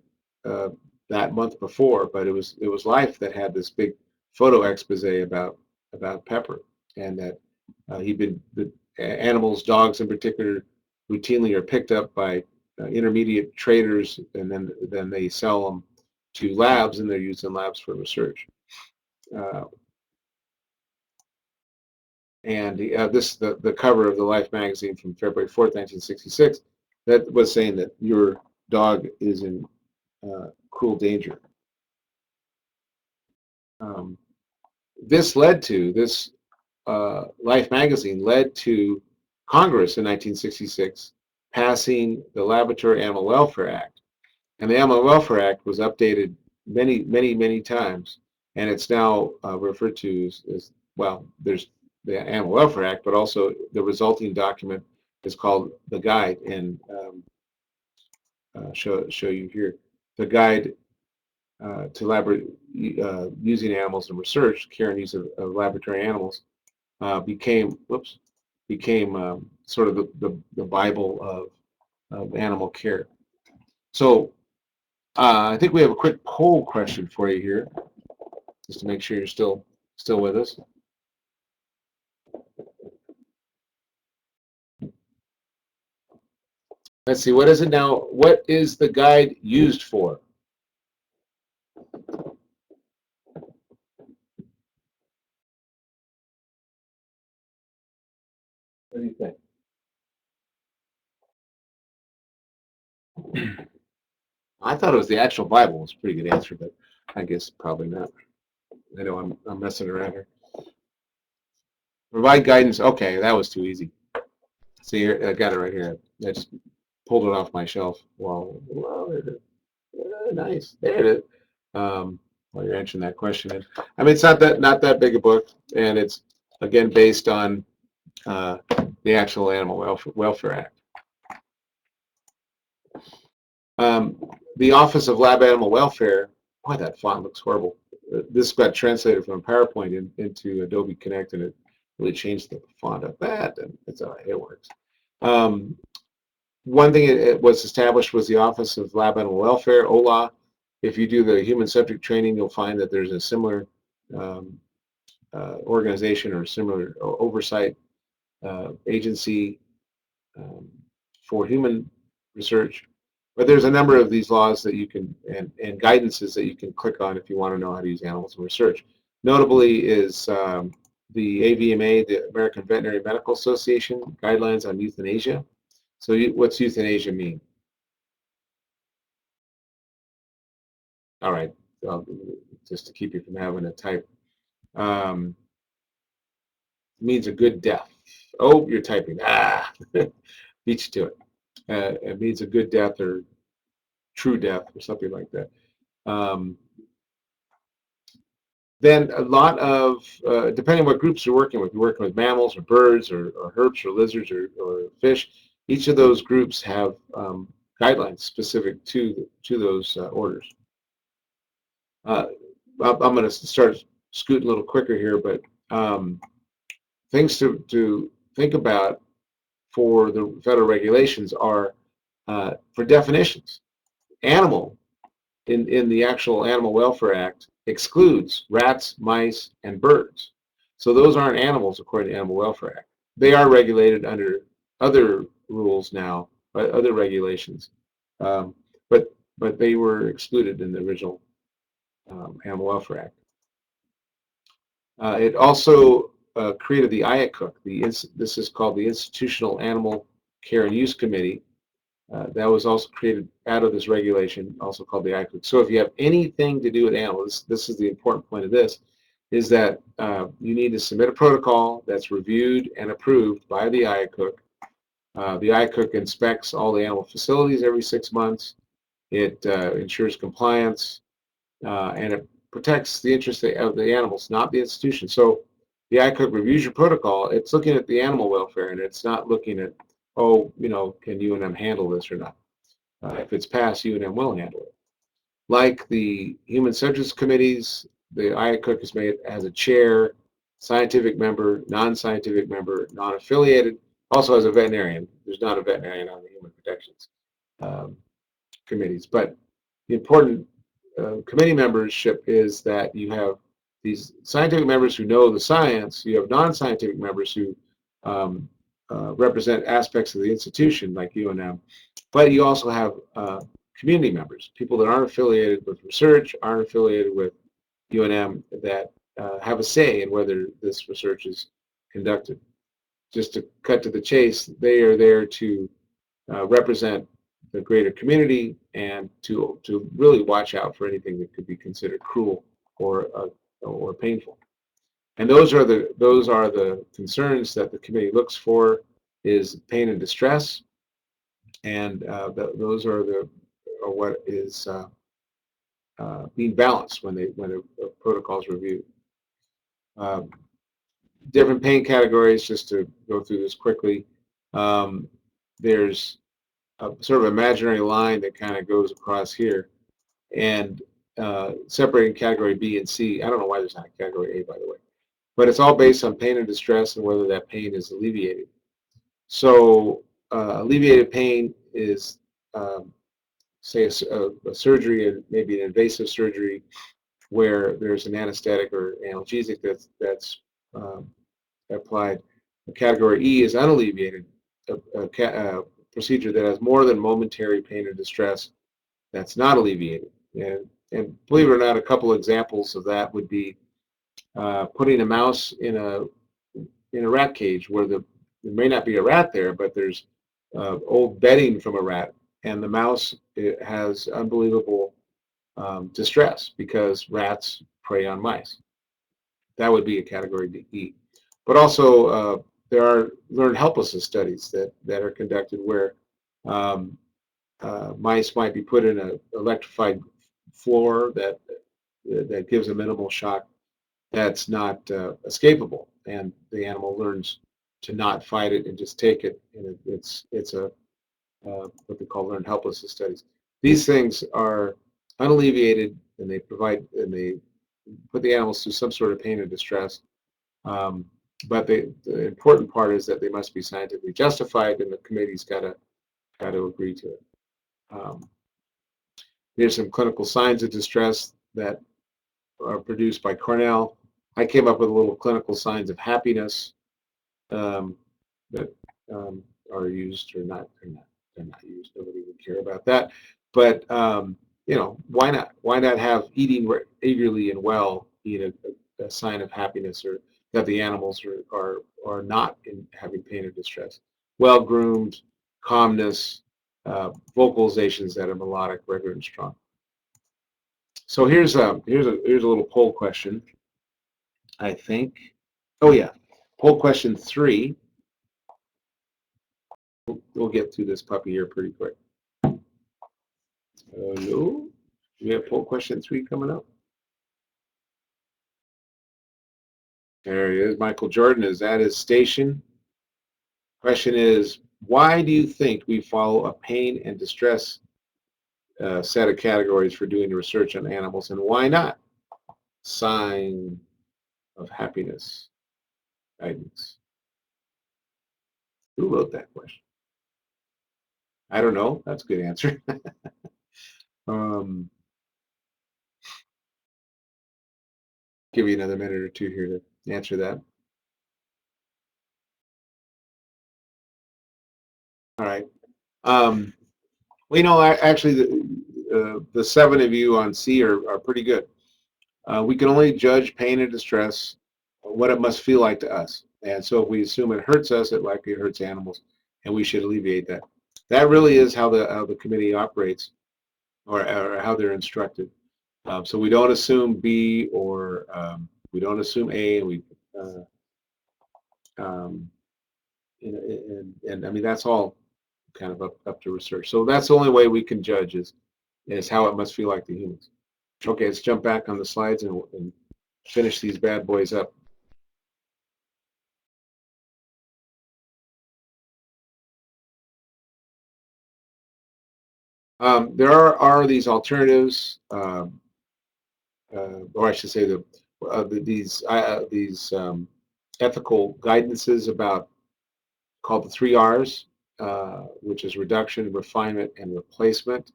uh, that month before, but it was Life that had this big photo expose about Pepper, and that the animals, dogs in particular, routinely are picked up by intermediate traders, and then they sell them to labs, and they're used in labs for research. Uh, and the cover of the Life magazine from February 4th, 1966, that was saying that your dog is in cruel danger. Um, this Life magazine led to Congress in 1966 passing the Laboratory Animal Welfare Act. And the Animal Welfare Act was updated many, many, many times, and it's now referred to as, well, there's the Animal Welfare Act, but also the resulting document is called the Guide, and show you here. The Guide to using animals in research, care and use of laboratory animals, became sort of the Bible of animal care. So I think we have a quick poll question for you here, just to make sure you're still with us. Let's see, what is it now? What is the guide used for? What do you think? I thought it was the actual Bible. It's a pretty good answer, but I guess probably not. I know I'm messing around here. Provide guidance. Okay, that was too easy. See here, I got it right here. I just pulled it off my shelf. Well, there it is. Nice. There it is. While you're answering that question, I mean, it's not that big a book, and it's again based on the actual Animal Welfare Act. The Office of Lab Animal Welfare. Boy, that font looks horrible. This got translated from PowerPoint into Adobe Connect, and it really changed the font up. It's all right. It works. One thing it was established was the Office of Lab Animal Welfare, OLA. If you do the human subject training, you'll find that there's a similar organization or similar oversight agency for human research. But there's a number of these laws that you can, and guidances that you can click on if you want to know how to use animals in research. Notably is the AVMA, the American Veterinary Medical Association, guidelines on euthanasia. So what's euthanasia mean? All right, just to keep you from having to type. Means a good death. Oh, you're typing. Beat you to it. It means a good death or true death or something like that. Then a lot of, depending on what groups you're working with mammals or birds or herps or lizards or fish, each of those groups have guidelines specific to those orders. I'm going to start scooting a little quicker here, but things to think about for the federal regulations are for definitions. Animal in the actual Animal Welfare Act excludes rats, mice, and birds. So those aren't animals according to the Animal Welfare Act. They are regulated under other rules now, other regulations, but they were excluded in the original Animal Welfare Act. It also created the IACUC. This is called the Institutional Animal Care and Use Committee. That was also created out of this regulation, also called the IACUC. So if you have anything to do with animals, this is the important point of this, is that you need to submit a protocol that's reviewed and approved by the IACUC. The IACUC inspects all the animal facilities every 6 months. It ensures compliance, and it protects the interests of the animals, not the institution. So the IACUC reviews your protocol. It's looking at the animal welfare, and it's not looking at, oh, can UNM handle this or not? If it's passed, UNM will handle it. Like the human subjects committees, the IACUC has a chair, scientific member, non-scientific member, non-affiliated, also has a veterinarian. There's not a veterinarian on the human protections committees. But the important committee membership is that you have these scientific members who know the science, you have non-scientific members who represent aspects of the institution like UNM, but you also have community members, people that aren't affiliated with research, aren't affiliated with UNM, that have a say in whether this research is conducted. Just to cut to the chase, they are there to represent the greater community and to really watch out for anything that could be considered cruel or painful. And those are the concerns that the committee looks for, is pain and distress, and those are what is being balanced when a protocol is reviewed. Different pain categories, just to go through this quickly. There's a sort of imaginary line that kind of goes across here, and separating category B and C. I don't know why there's not a category A, by the way, but it's all based on pain and distress and whether that pain is alleviated. So alleviated pain is, say, a surgery, and maybe an invasive surgery where there's an anesthetic or analgesic that's applied. Category E is unalleviated, a procedure that has more than momentary pain or distress that's not alleviated. And believe it or not, a couple examples of that would be putting a mouse in a rat cage where there may not be a rat there, but there's old bedding from a rat and the mouse, it has unbelievable distress because rats prey on mice. That would be a category E. But also, there are learned helplessness studies that are conducted where um, mice might be put in an electrified floor that gives a minimal shock that's not escapable, and the animal learns to not fight it and just take it. And it's a what they call learned helplessness studies. These things are unalleviated, and they put the animals through some sort of pain and distress. Um, but the important part is that they must be scientifically justified, and the committee's got to agree to it. Um, Here's some clinical signs of distress that are produced by Cornell. I came up with a little clinical signs of happiness um, that are used or not. They're not used. Nobody would care about that. But why not? Why not have eating eagerly and well be a sign of happiness, or that the animals are not having pain or distress? Well groomed, calmness, vocalizations that are melodic, regular, and strong. So here's a little poll question, I think. Oh yeah, poll question 3. We'll get through this puppy here pretty quick. Hello, we have poll question 3 coming up. There he is. Michael Jordan is at his station. Question is, why do you think we follow a pain and distress set of categories for doing research on animals, and why not sign of happiness guidance? Who wrote that question? I don't know. That's a good answer. Give you another minute or two here to answer that. All right. Well, actually, the 7 of you on C are pretty good. We can only judge pain and distress, what it must feel like to us. And so if we assume it hurts us, it likely hurts animals, and we should alleviate that. That really is how the committee operates, or how they're instructed. So we don't assume B, or we don't assume A. Um, and I mean, that's all kind of up to research. So that's the only way we can judge is how it must feel like to humans. Okay, let's jump back on the slides and finish these bad boys up. There are these alternatives, or I should say these ethical guidances about, called the 3 R's, which is reduction, refinement, and replacement.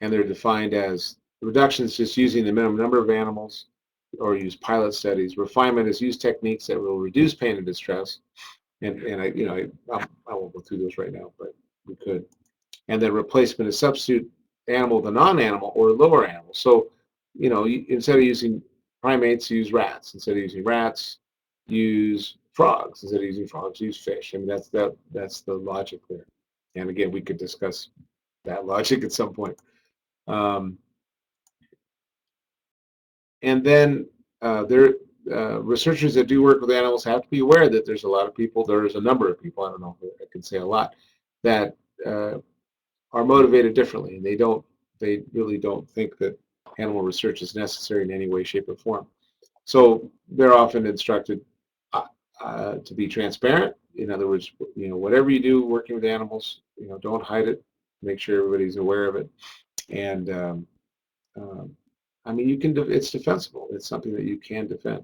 And they're defined as, reduction is just using the minimum number of animals or use pilot studies. Refinement is use techniques that will reduce pain and distress. And I won't go through those right now, but we could. And then replacement is substitute animal with a non-animal or lower animal. So, instead of using primates, use rats. Instead of using rats, use frogs. Instead of using frogs, use fish. I mean, that's the logic there. And again, we could discuss that logic at some point. And then researchers that do work with animals have to be aware that there's a number of people, I don't know if I can say a lot, that are motivated differently, and they really don't think that animal research is necessary in any way, shape, or form. So they're often instructed to be transparent. In other words, whatever you do working with animals, don't hide it. Make sure everybody's aware of it. And I mean, it's defensible. It's something that you can defend.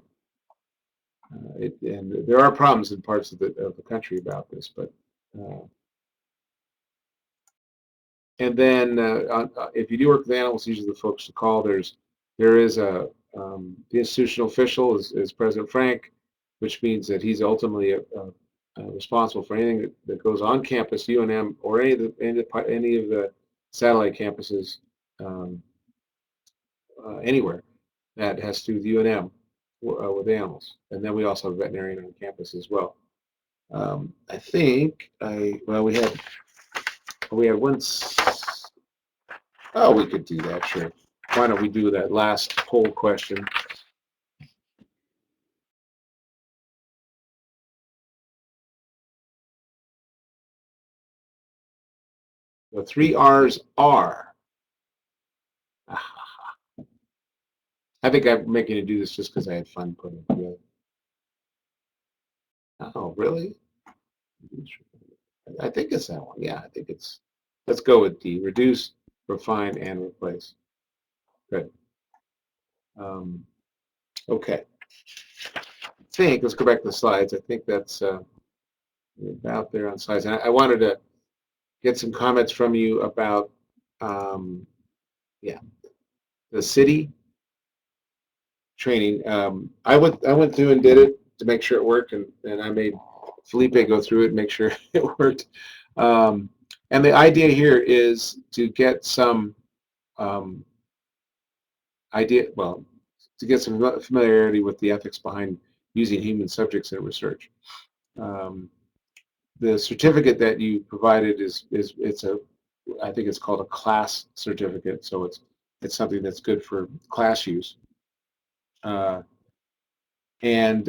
And there are problems in parts of the country about this, but and then if you do work with animals, these are the folks to call. There is the institutional official is President Frank, which means that he's ultimately responsible for anything that goes on campus, UNM, or any of the satellite campuses anywhere that has to do with UNM with animals. And then we also have a veterinarian on campus as well. I think we had one Oh, we could do that, sure. Why don't we do that last poll question? The 3 R's are. I think I'm making you do this just because I had fun putting it together. Oh, really? I think it's that one. Yeah, I think it's. Let's go with D. Reduce, refine, and replace. Good. Okay. Let's go back to the slides. I think that's about there on slides. And I wanted to get some comments from you about, yeah, the city training. I went through and did it to make sure it worked, and I made Felipe go through it and make sure it worked. And the idea here is to get some to get some familiarity with the ethics behind using human subjects in research. The certificate that you provided I think it's called a class certificate, so it's something that's good for class use. And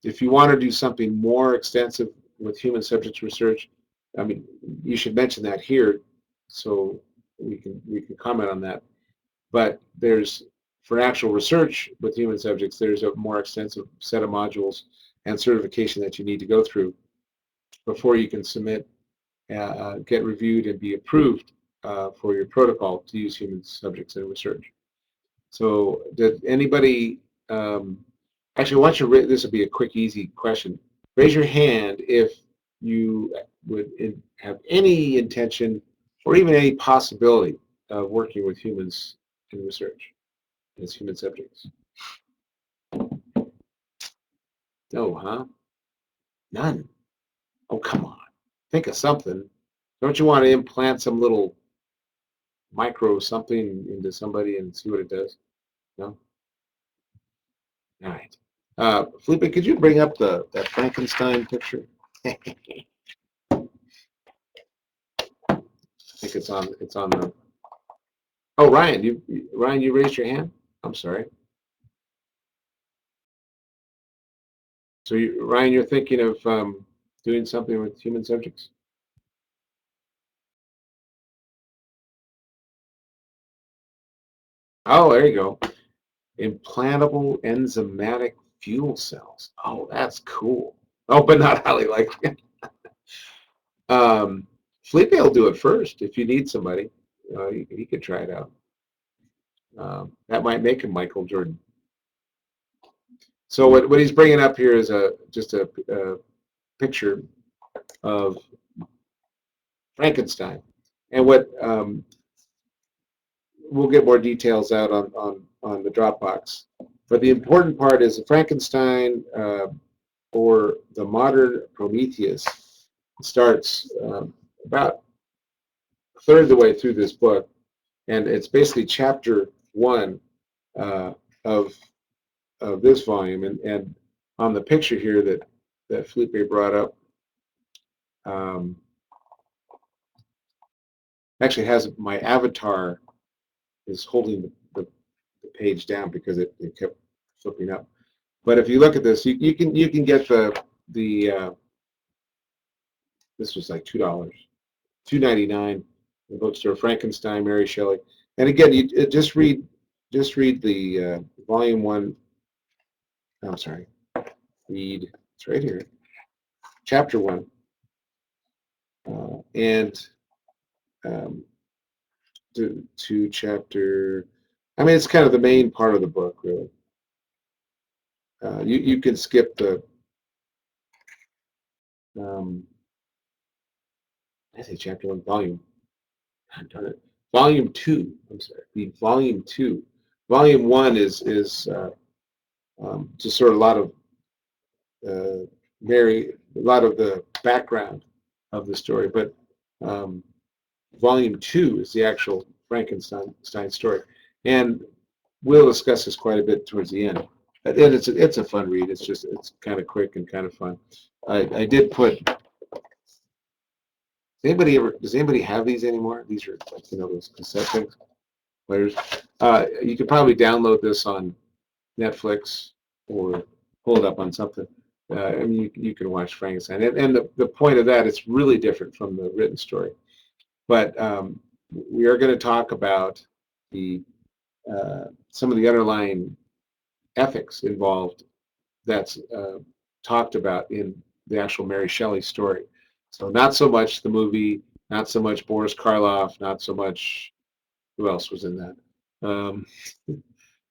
if you want to do something more extensive with human subjects research, I mean, you should mention that here, so we can comment on that. But for actual research with human subjects, there's a more extensive set of modules and certification that you need to go through before you can submit, get reviewed, and be approved for your protocol to use human subjects in research. So did anybody, actually, once you this would be a quick, easy question. Raise your hand if you would have any intention or even any possibility of working with humans in research as human subjects. No, huh? None. Oh, come on. Think of something. Don't you want to implant some little micro something into somebody and see what it does? No? All right. Felipe, could you bring up that Frankenstein picture? I think it's on the. Oh, Ryan, you raised your hand? I'm sorry. So Ryan, you're thinking of doing something with human subjects? Oh, there you go. Implantable enzymatic fuel cells. Oh, that's cool. Oh, but not highly likely. Felipe will do it first if you need somebody. He could try it out. That might make him Michael Jordan. So what he's bringing up here is just a picture of Frankenstein, and what we'll get more details out on the Dropbox. But the important part is the Frankenstein or the modern Prometheus starts about a third of the way through this book, and it's basically chapter 1 of this volume. And on the picture here that Felipe brought up, actually has my avatar is holding the page down because it kept flipping up. But if you look at this, you can get the this was like $2, $2.99 in the bookstore. Frankenstein, Mary Shelley, and again, you just read the volume 1. I'm sorry, read it's right here, chapter 1, and to chapter. I mean, it's kind of the main part of the book, really. You can skip the. I say chapter 1, volume. Volume 2. I'm sorry. The volume 2. Volume 1 is just sort of a lot of a lot of the background of the story, but volume 2 is the actual Frankenstein story, and we'll discuss this quite a bit towards the end. And it's a fun read. It's kind of quick and kind of fun. I did put Does anybody have these anymore? These are like, those cassette things, players. You could probably download this on Netflix or pull it up on something. I mean, you can watch Frankenstein. And the point of that, it's really different from the written story. But we are going to talk about the some of the underlying ethics involved that's talked about in the actual Mary Shelley story. So not so much the movie, not so much Boris Karloff, not so much who else was in that?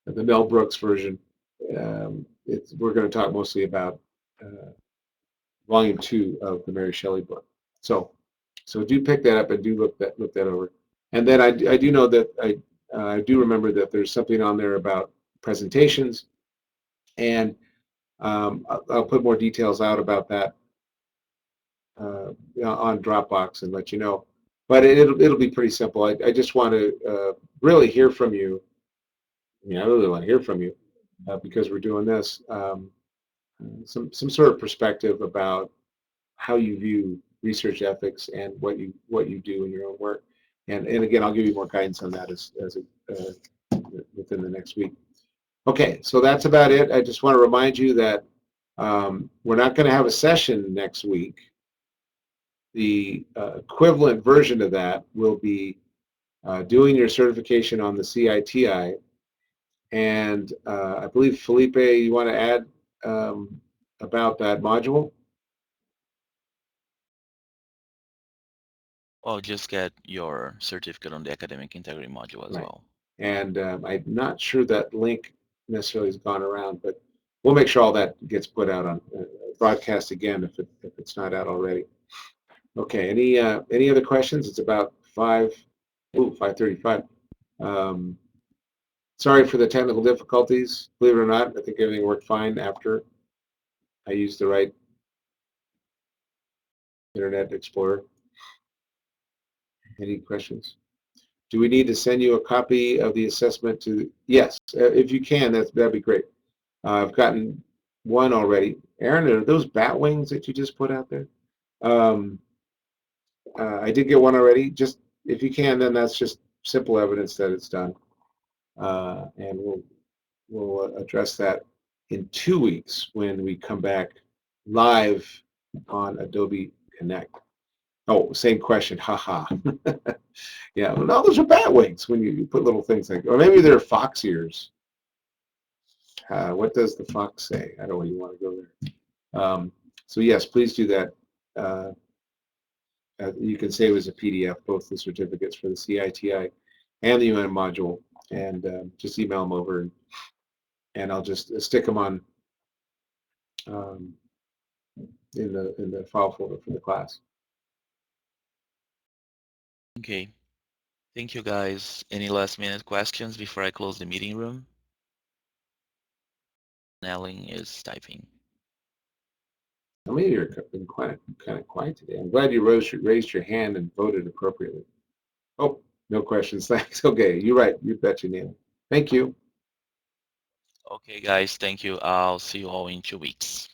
The Mel Brooks version. We're going to talk mostly about volume 2 of the Mary Shelley book. So do pick that up and do look that over. And then I do know that I do remember that there's something on there about presentations, and I'll put more details out about that on Dropbox and let you know. But it'll be pretty simple. I just want to really hear from you. I mean, I really want to hear from you because we're doing this. Some sort of perspective about how you view research ethics and what you do in your own work. And again, I'll give you more guidance on that as within the next week. Okay, so that's about it. I just want to remind you that we're not going to have a session next week. The equivalent version of that will be doing your certification on the CITI. And I believe, Felipe, you want to add about that module? Well, just get your certificate on the academic integrity module as Right. well. And I'm not sure that link necessarily has gone around, but we'll make sure all that gets put out on broadcast again if it's not out already. Okay. Any other questions? It's about 5:35. Sorry for the technical difficulties. Believe it or not, I think everything worked fine after I used the right Internet Explorer. Any questions? Do we need to send you a copy of the assessment to? Yes, if you can, that'd be great. I've gotten one already. Aaron, are those bat wings that you just put out there? I did get one already. Just if you can, then that's just simple evidence that it's done, and we'll address that in 2 weeks when we come back live on Adobe Connect. Oh, same question. Haha. Yeah. Well, no, those are bat wings when you put little things like, or maybe they're fox ears. What does the fox say? I don't really want to go there. So yes, please do that. You can save as a PDF both the certificates for the CITI and the UN module, and just email them over, and I'll just stick them on in the file folder for the class. Okay. Thank you, guys. Any last minute questions before I close the meeting room? Nelling is typing. I mean, you've been kind of quiet today. I'm glad you raised your hand and voted appropriately. Oh, no questions. Thanks. Okay, you're right. You bet you, Neil. Thank you. Okay, guys. Thank you. I'll see you all in 2 weeks.